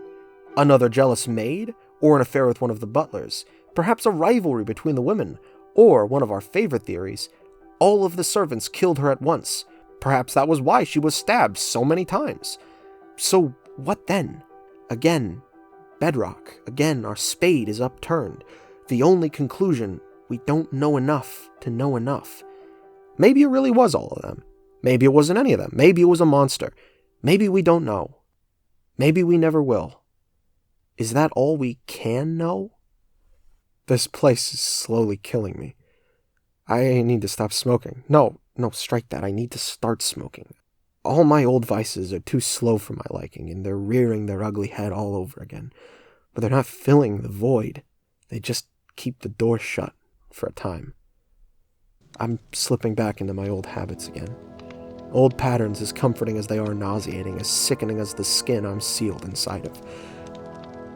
another jealous maid, or an affair with one of the butlers, perhaps a rivalry between the women, or, one of our favorite theories, all of the servants killed her at once. Perhaps that was why she was stabbed so many times. So what then? Again, bedrock. Again, our spade is upturned. The only conclusion, we don't know enough to know enough. Maybe it really was all of them. Maybe it wasn't any of them. Maybe it was a monster. Maybe we don't know. Maybe we never will. Is that all we can know? This place is slowly killing me. I need to stop smoking. No, strike that. I need to start smoking. All my old vices are too slow for my liking, and they're rearing their ugly head all over again. But they're not filling the void. They just keep the door shut for a time. I'm slipping back into my old habits again. Old patterns, as comforting as they are nauseating, as sickening as the skin I'm sealed inside of.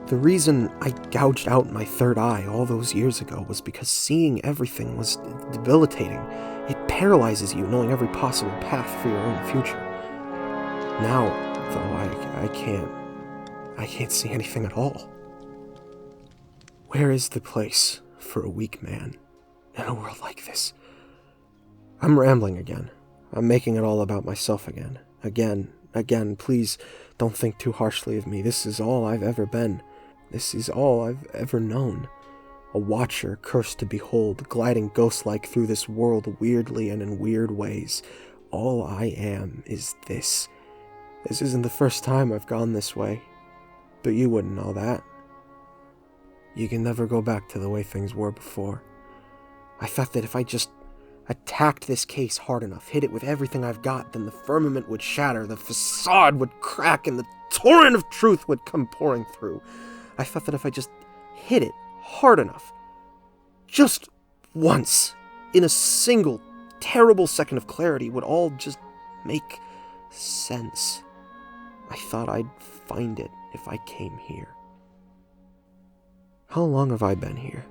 The reason I gouged out my third eye all those years ago was because seeing everything was debilitating. It paralyzes you, knowing every possible path for your own future. Now, though, I can't see anything at all. Where is the place for a weak man in a world like this? I'm rambling again. I'm making it all about myself again. Again, please don't think too harshly of me. This is all I've ever been. This is all I've ever known. A watcher cursed to behold, gliding ghost-like through this world weirdly and in weird ways. All I am is this. This isn't the first time I've gone this way. But you wouldn't know that. You can never go back to the way things were before. I thought that if I just attacked this case hard enough, hit it with everything I've got, then the firmament would shatter, the facade would crack, and the torrent of truth would come pouring through. I thought that if I just hit it hard enough, just once, in a single terrible second of clarity, would all just make sense. I thought I'd find it if I came here. How long have I been here?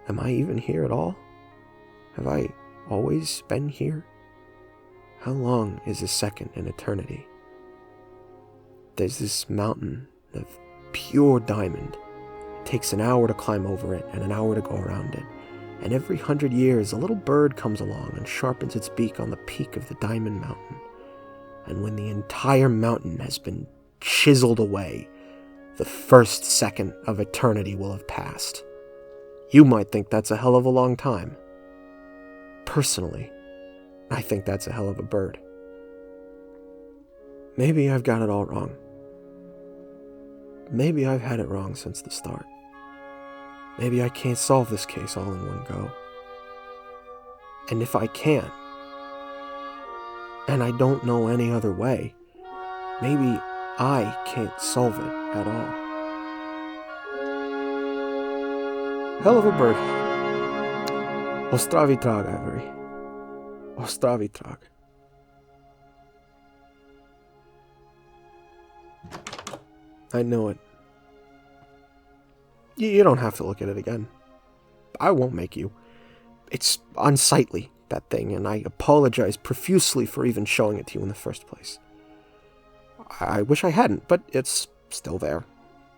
Am I even here at all? Have I always been here? How long is a second in eternity? There's this mountain of pure diamond. It takes an hour to climb over it and an hour to go around it. And every 100 years, a little bird comes along and sharpens its beak on the peak of the diamond mountain. And when the entire mountain has been chiseled away, the first second of eternity will have passed. You might think that's a hell of a long time. Personally, I think that's a hell of a bird. Maybe I've got it all wrong. Maybe I've had it wrong since the start. Maybe I can't solve this case all in one go. And if I can't, and I don't know any other way, maybe I can't solve it at all. Hell of a bird. Ostravi trag, Ivory. Ostravi trag. I know it. You don't have to look at it again. I won't make you. It's unsightly, that thing, and I apologize profusely for even showing it to you in the first place. I wish I hadn't, but it's still there,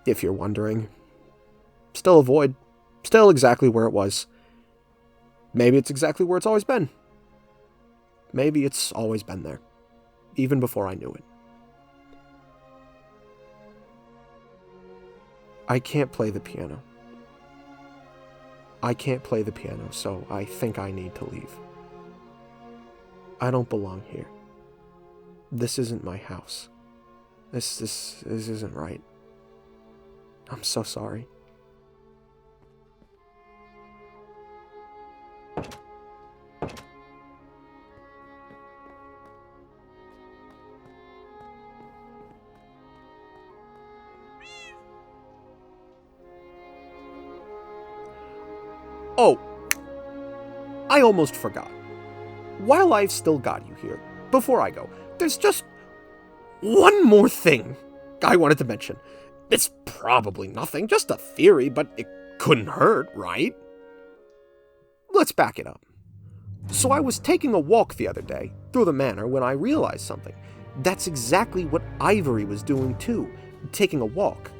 if you're wondering. Still a void. Still exactly where it was. Maybe it's exactly where it's always been. Maybe it's always been there, even before I knew it. I can't play the piano. I can't play the piano, so I think I need to leave. I don't belong here. This isn't my house. This isn't right. I'm so sorry. Oh, I almost forgot. While I've still got you here, before I go, there's just one more thing I wanted to mention. It's probably nothing, just a theory, but it couldn't hurt, right? Let's back it up. So I was taking a walk the other day through the manor when I realized something. That's exactly what Ivory was doing too, taking a walk.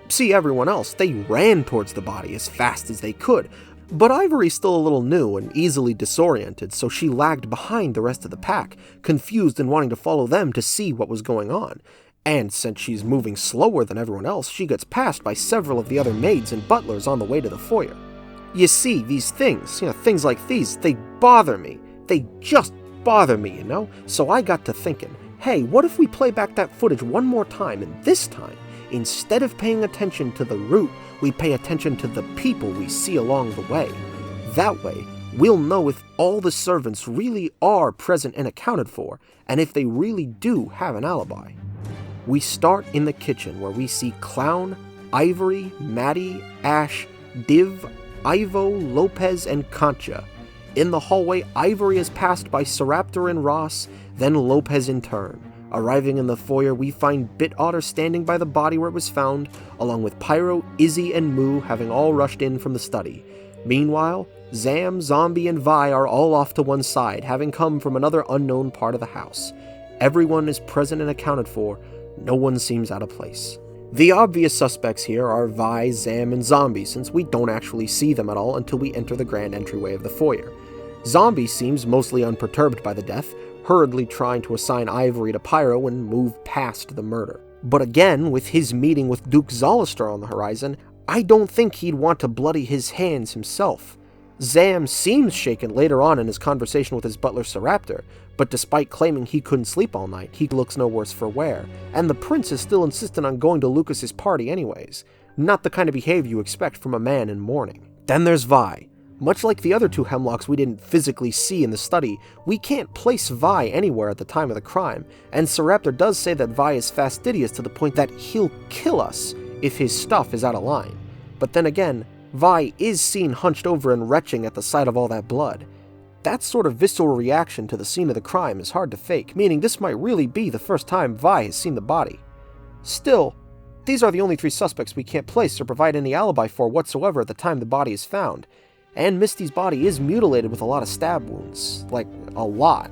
See, everyone else, they ran towards the body as fast as they could, but Ivory's still a little new and easily disoriented, so she lagged behind the rest of the pack, confused and wanting to follow them to see what was going on. And since she's moving slower than everyone else, she gets passed by several of the other maids and butlers on the way to the foyer. You see, these things, things like these, they bother me. They just bother me, So I got to thinking, hey, what if we play back that footage one more time, and this time, instead of paying attention to the route, we pay attention to the people we see along the way. That way, we'll know if all the servants really are present and accounted for, and if they really do have an alibi. We start in the kitchen where we see Clown, Ivory, Maddie, Ash, Div, Ivo, Lopez, and Concha. In the hallway, Ivory is passed by Seraptor and Ross, then Lopez in turn. Arriving in the foyer, we find Bit Otter standing by the body where it was found, along with Pyro, Izzy, and Moo having all rushed in from the study. Meanwhile, Zam, Zombie, and Vi are all off to one side, having come from another unknown part of the house. Everyone is present and accounted for. No one seems out of place. The obvious suspects here are Vi, Zam, and Zombie, since we don't actually see them at all until we enter the grand entryway of the foyer. Zombie seems mostly unperturbed by the death, hurriedly trying to assign Ivory to Pyro and move past the murder. But again, with his meeting with Duke Zolister on the horizon, I don't think he'd want to bloody his hands himself. Zam seems shaken later on in his conversation with his butler Seraptor, but despite claiming he couldn't sleep all night, he looks no worse for wear, and the prince is still insistent on going to Lucas's party anyways. Not the kind of behavior you expect from a man in mourning. Then there's Vi. Much like the other two Hemlocks we didn't physically see in the study, we can't place Vi anywhere at the time of the crime, and Seraptor does say that Vi is fastidious to the point that he'll kill us if his stuff is out of line. But then again, Vi is seen hunched over and retching at the sight of all that blood. That sort of visceral reaction to the scene of the crime is hard to fake, meaning this might really be the first time Vi has seen the body. Still, these are the only three suspects we can't place or provide any alibi for whatsoever at the time the body is found. And Misty's body is mutilated with a lot of stab wounds. Like, a lot.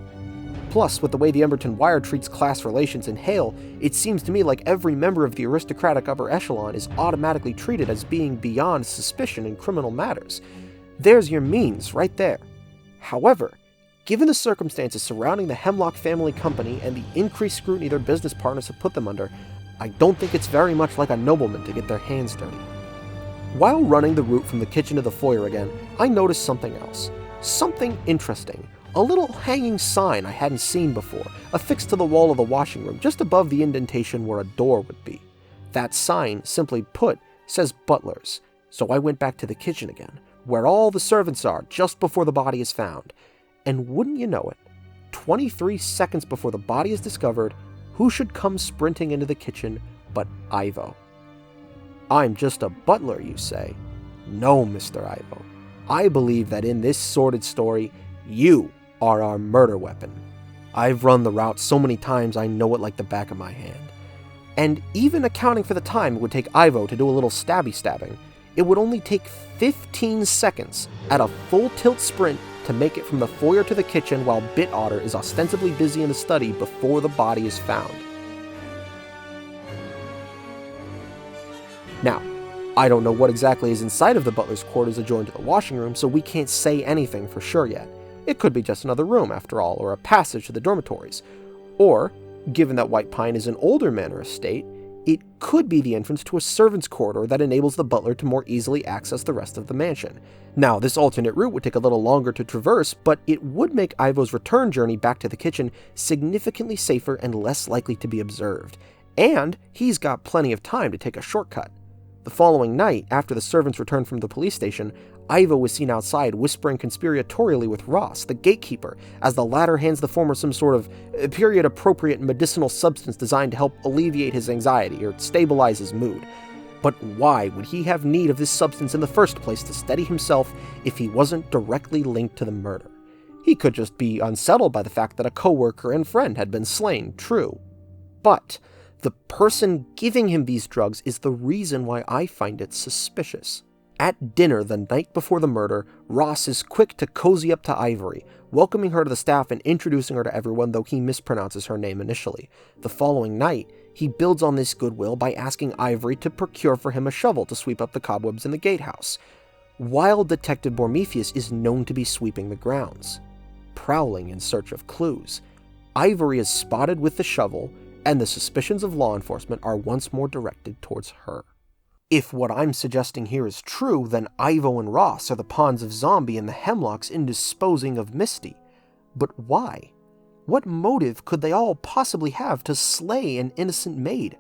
Plus, with the way the Emberton Wire treats class relations in Hale, it seems to me like every member of the aristocratic upper echelon is automatically treated as being beyond suspicion in criminal matters. There's your means, right there. However, given the circumstances surrounding the Hemlock family company and the increased scrutiny their business partners have put them under, I don't think it's very much like a nobleman to get their hands dirty. While running the route from the kitchen to the foyer again, I noticed something else. Something interesting. A little hanging sign I hadn't seen before, affixed to the wall of the washing room, just above the indentation where a door would be. That sign, simply put, says Butlers, so I went back to the kitchen again, where all the servants are, just before the body is found. And wouldn't you know it, 23 seconds before the body is discovered, who should come sprinting into the kitchen but Ivo? I'm just a butler, you say? No, Mr. Ivo. I believe that in this sordid story, you are our murder weapon. I've run the route so many times I know it like the back of my hand. And even accounting for the time it would take Ivo to do a little stabbing, it would only take 15 seconds at a full tilt sprint to make it from the foyer to the kitchen while Bit Otter is ostensibly busy in the study before the body is found. Now, I don't know what exactly is inside of the butler's quarters adjoined to the washing room, so we can't say anything for sure yet. It could be just another room, after all, or a passage to the dormitories. Or, given that Whitepine is an older manor estate, it could be the entrance to a servant's corridor that enables the butler to more easily access the rest of the mansion. Now, this alternate route would take a little longer to traverse, but it would make Ivo's return journey back to the kitchen significantly safer and less likely to be observed. And he's got plenty of time to take a shortcut. The following night, after the servants returned from the police station, Ivo was seen outside whispering conspiratorially with Ross, the gatekeeper, as the latter hands the former some sort of period-appropriate medicinal substance designed to help alleviate his anxiety or stabilize his mood. But why would he have need of this substance in the first place to steady himself if he wasn't directly linked to the murder? He could just be unsettled by the fact that a coworker and friend had been slain, true. But the person giving him these drugs is the reason why I find it suspicious. At dinner the night before the murder, Ross is quick to cozy up to Ivory, welcoming her to the staff and introducing her to everyone, though he mispronounces her name initially. The following night, he builds on this goodwill by asking Ivory to procure for him a shovel to sweep up the cobwebs in the gatehouse, while Detective Bormetheus is known to be sweeping the grounds, prowling in search of clues. Ivory is spotted with the shovel, and the suspicions of law enforcement are once more directed towards her. If what I'm suggesting here is true, then Ivo and Ross are the pawns of Zombie and the Hemlocks in disposing of Misty. But why? What motive could they all possibly have to slay an innocent maid?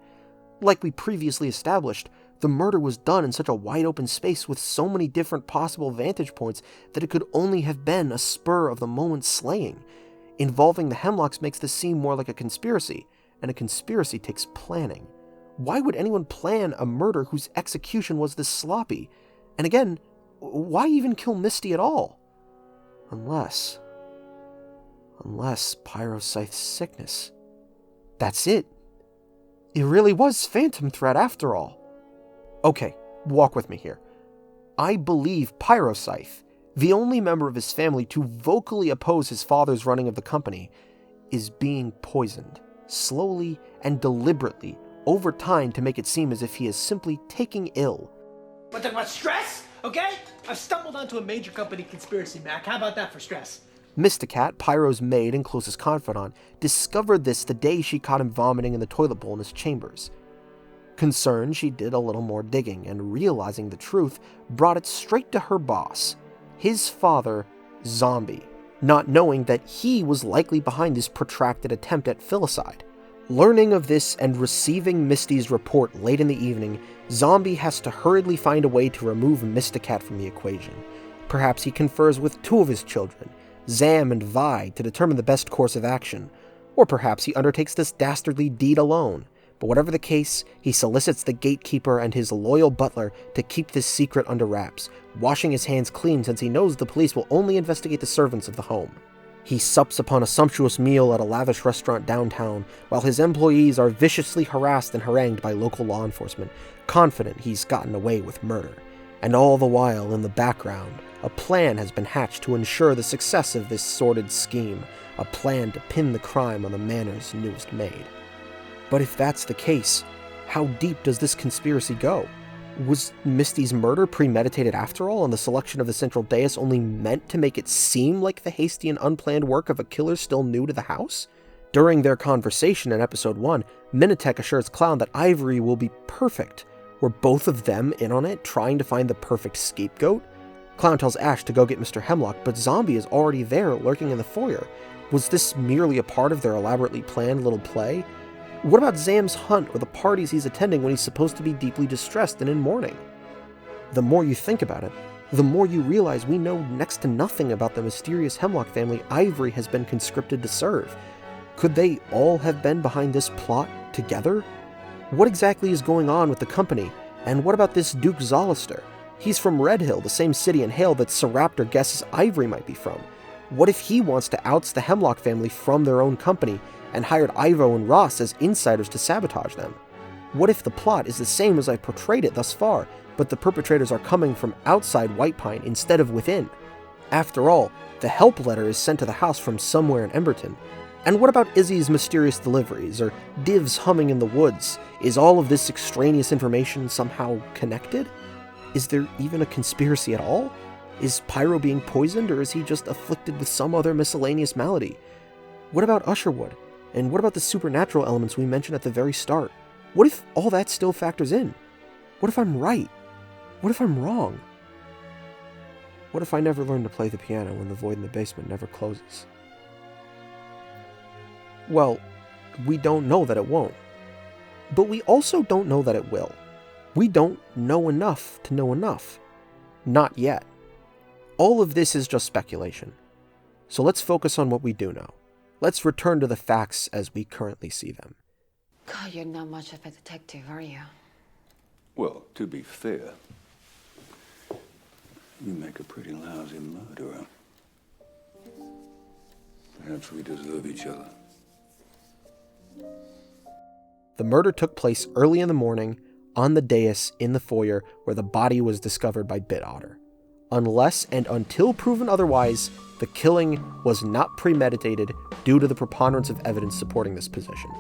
Like we previously established, the murder was done in such a wide open space with so many different possible vantage points that it could only have been a spur-of-the-moment slaying. Involving the Hemlocks makes this seem more like a conspiracy, and a conspiracy takes planning. Why would anyone plan a murder whose execution was this sloppy? And again, why even kill Misty at all? Unless Pyrocythe's sickness. That's it. It really was Phantom Thread after all. Okay, walk with me here. I believe Pyrocythe, the only member of his family to vocally oppose his father's running of the company, is being poisoned, slowly and deliberately, over time to make it seem as if he is simply taking ill. Want to talk about stress? Okay? I've stumbled onto a major company conspiracy, Mac. How about that for stress? Mysticat, Pyro's maid and closest confidant, discovered this the day she caught him vomiting in the toilet bowl in his chambers. Concerned, she did a little more digging, and realizing the truth, brought it straight to her boss, his father, Zombie, not knowing that he was likely behind this protracted attempt at filicide. Learning of this and receiving Misty's report late in the evening, Zombie has to hurriedly find a way to remove Mysticat from the equation. Perhaps he confers with two of his children, Zam and Vi, to determine the best course of action, or perhaps he undertakes this dastardly deed alone. But whatever the case, he solicits the gatekeeper and his loyal butler to keep this secret under wraps, washing his hands clean since he knows the police will only investigate the servants of the home. He sups upon a sumptuous meal at a lavish restaurant downtown, while his employees are viciously harassed and harangued by local law enforcement, confident he's gotten away with murder. And all the while, in the background, a plan has been hatched to ensure the success of this sordid scheme, a plan to pin the crime on the manor's newest maid. But if that's the case, how deep does this conspiracy go? Was Misty's murder premeditated after all, and the selection of the central dais only meant to make it seem like the hasty and unplanned work of a killer still new to the house? During their conversation in episode 1, Minotek assures Clown that Ivory will be perfect. Were both of them in on it, trying to find the perfect scapegoat? Clown tells Ash to go get Mr. Hemlock, but Zombie is already there, lurking in the foyer. Was this merely a part of their elaborately planned little play? What about Zam's hunt or the parties he's attending when he's supposed to be deeply distressed and in mourning? The more you think about it, the more you realize we know next to nothing about the mysterious Hemlock family Ivory has been conscripted to serve. Could they all have been behind this plot together? What exactly is going on with the company? And what about this Duke Zolister? He's from Red Hill, the same city in Hale that Seraptor guesses Ivory might be from. What if he wants to oust the Hemlock family from their own company and hired Ivo and Ross as insiders to sabotage them? What if the plot is the same as I've portrayed it thus far, but the perpetrators are coming from outside Whitepine instead of within? After all, the help letter is sent to the house from somewhere in Emberton. And what about Izzy's mysterious deliveries, or Div's humming in the woods? Is all of this extraneous information somehow connected? Is there even a conspiracy at all? Is Pyro being poisoned, or is he just afflicted with some other miscellaneous malady? What about Usherwood? And what about the supernatural elements we mentioned at the very start? What if all that still factors in? What if I'm right? What if I'm wrong? What if I never learn to play the piano when the void in the basement never closes? Well, we don't know that it won't. But we also don't know that it will. We don't know enough to know enough. Not yet. All of this is just speculation. So let's focus on what we do know. Let's return to the facts as we currently see them. God, you're not much of a detective, are you? Well, to be fair, you make a pretty lousy murderer. Perhaps we deserve each other. The murder took place early in the morning on the dais in the foyer where the body was discovered by Bit Otter. Unless and until proven otherwise, the killing was not premeditated due to the preponderance of evidence supporting this position.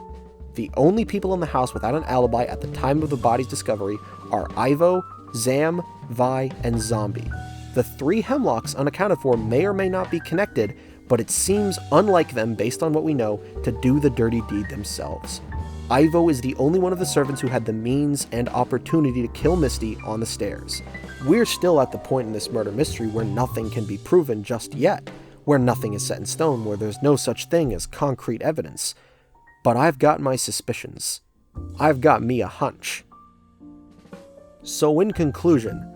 The only people in the house without an alibi at the time of the body's discovery are Ivo, Zam, Vi, and Zombie. The three Hemlocks unaccounted for may or may not be connected, but it seems unlike them based on what we know to do the dirty deed themselves. Ivo is the only one of the servants who had the means and opportunity to kill Misty on the stairs. We're still at the point in this murder mystery where nothing can be proven just yet, where nothing is set in stone, where there's no such thing as concrete evidence. But I've got my suspicions. I've got me a hunch. So in conclusion,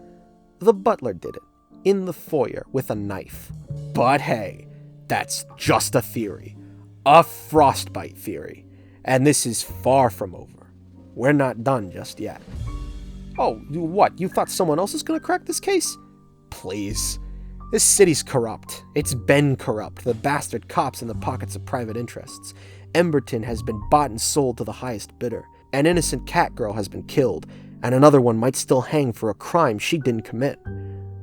the butler did it, in the foyer with a knife. But hey, that's just a theory. A frostbite theory. And this is far from over. We're not done just yet. Oh, what? You thought someone else was gonna crack this case? Please. This city's corrupt. It's been corrupt. The bastard cops in the pockets of private interests. Emberton has been bought and sold to the highest bidder. An innocent cat girl has been killed, and another one might still hang for a crime she didn't commit.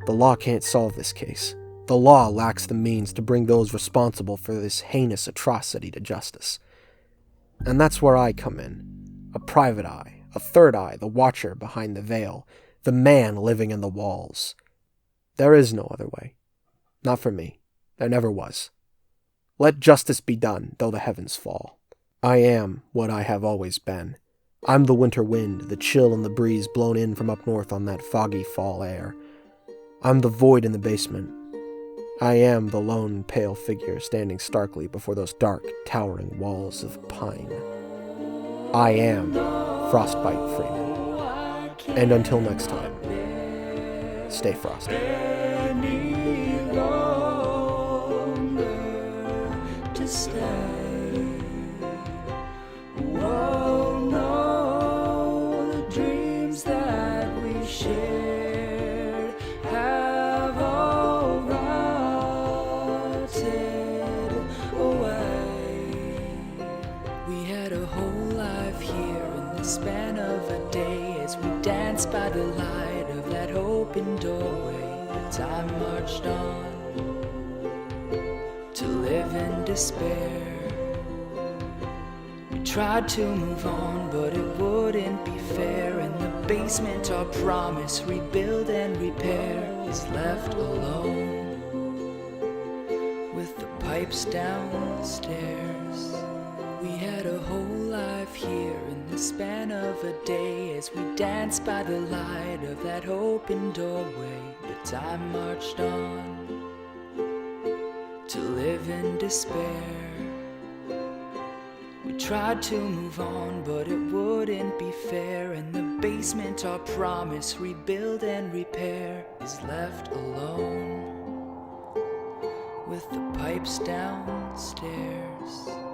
The law can't solve this case. The law lacks the means to bring those responsible for this heinous atrocity to justice. And that's where I come in. A private eye, a third eye, the watcher behind the veil, the man living in the walls. There is no other way. Not for me. There never was. Let justice be done, though the heavens fall. I am what I have always been. I'm the winter wind, the chill and the breeze blown in from up north on that foggy fall air. I'm the void in the basement. I am the lone, pale figure standing starkly before those dark, towering walls of pine. I am Frostbyte Freeman. And until next time, stay frosty. By the light of that open doorway, the time marched on to live in despair. We tried to move on, but it wouldn't be fair. In the basement, our promise, rebuild and repair, is left alone with the pipes downstairs. We had a whole life here in the span of a day, as we danced by the light of that open doorway. But time marched on to live in despair. We tried to move on, but it wouldn't be fair. In the basement, our promise, rebuild and repair, is left alone with the pipes downstairs.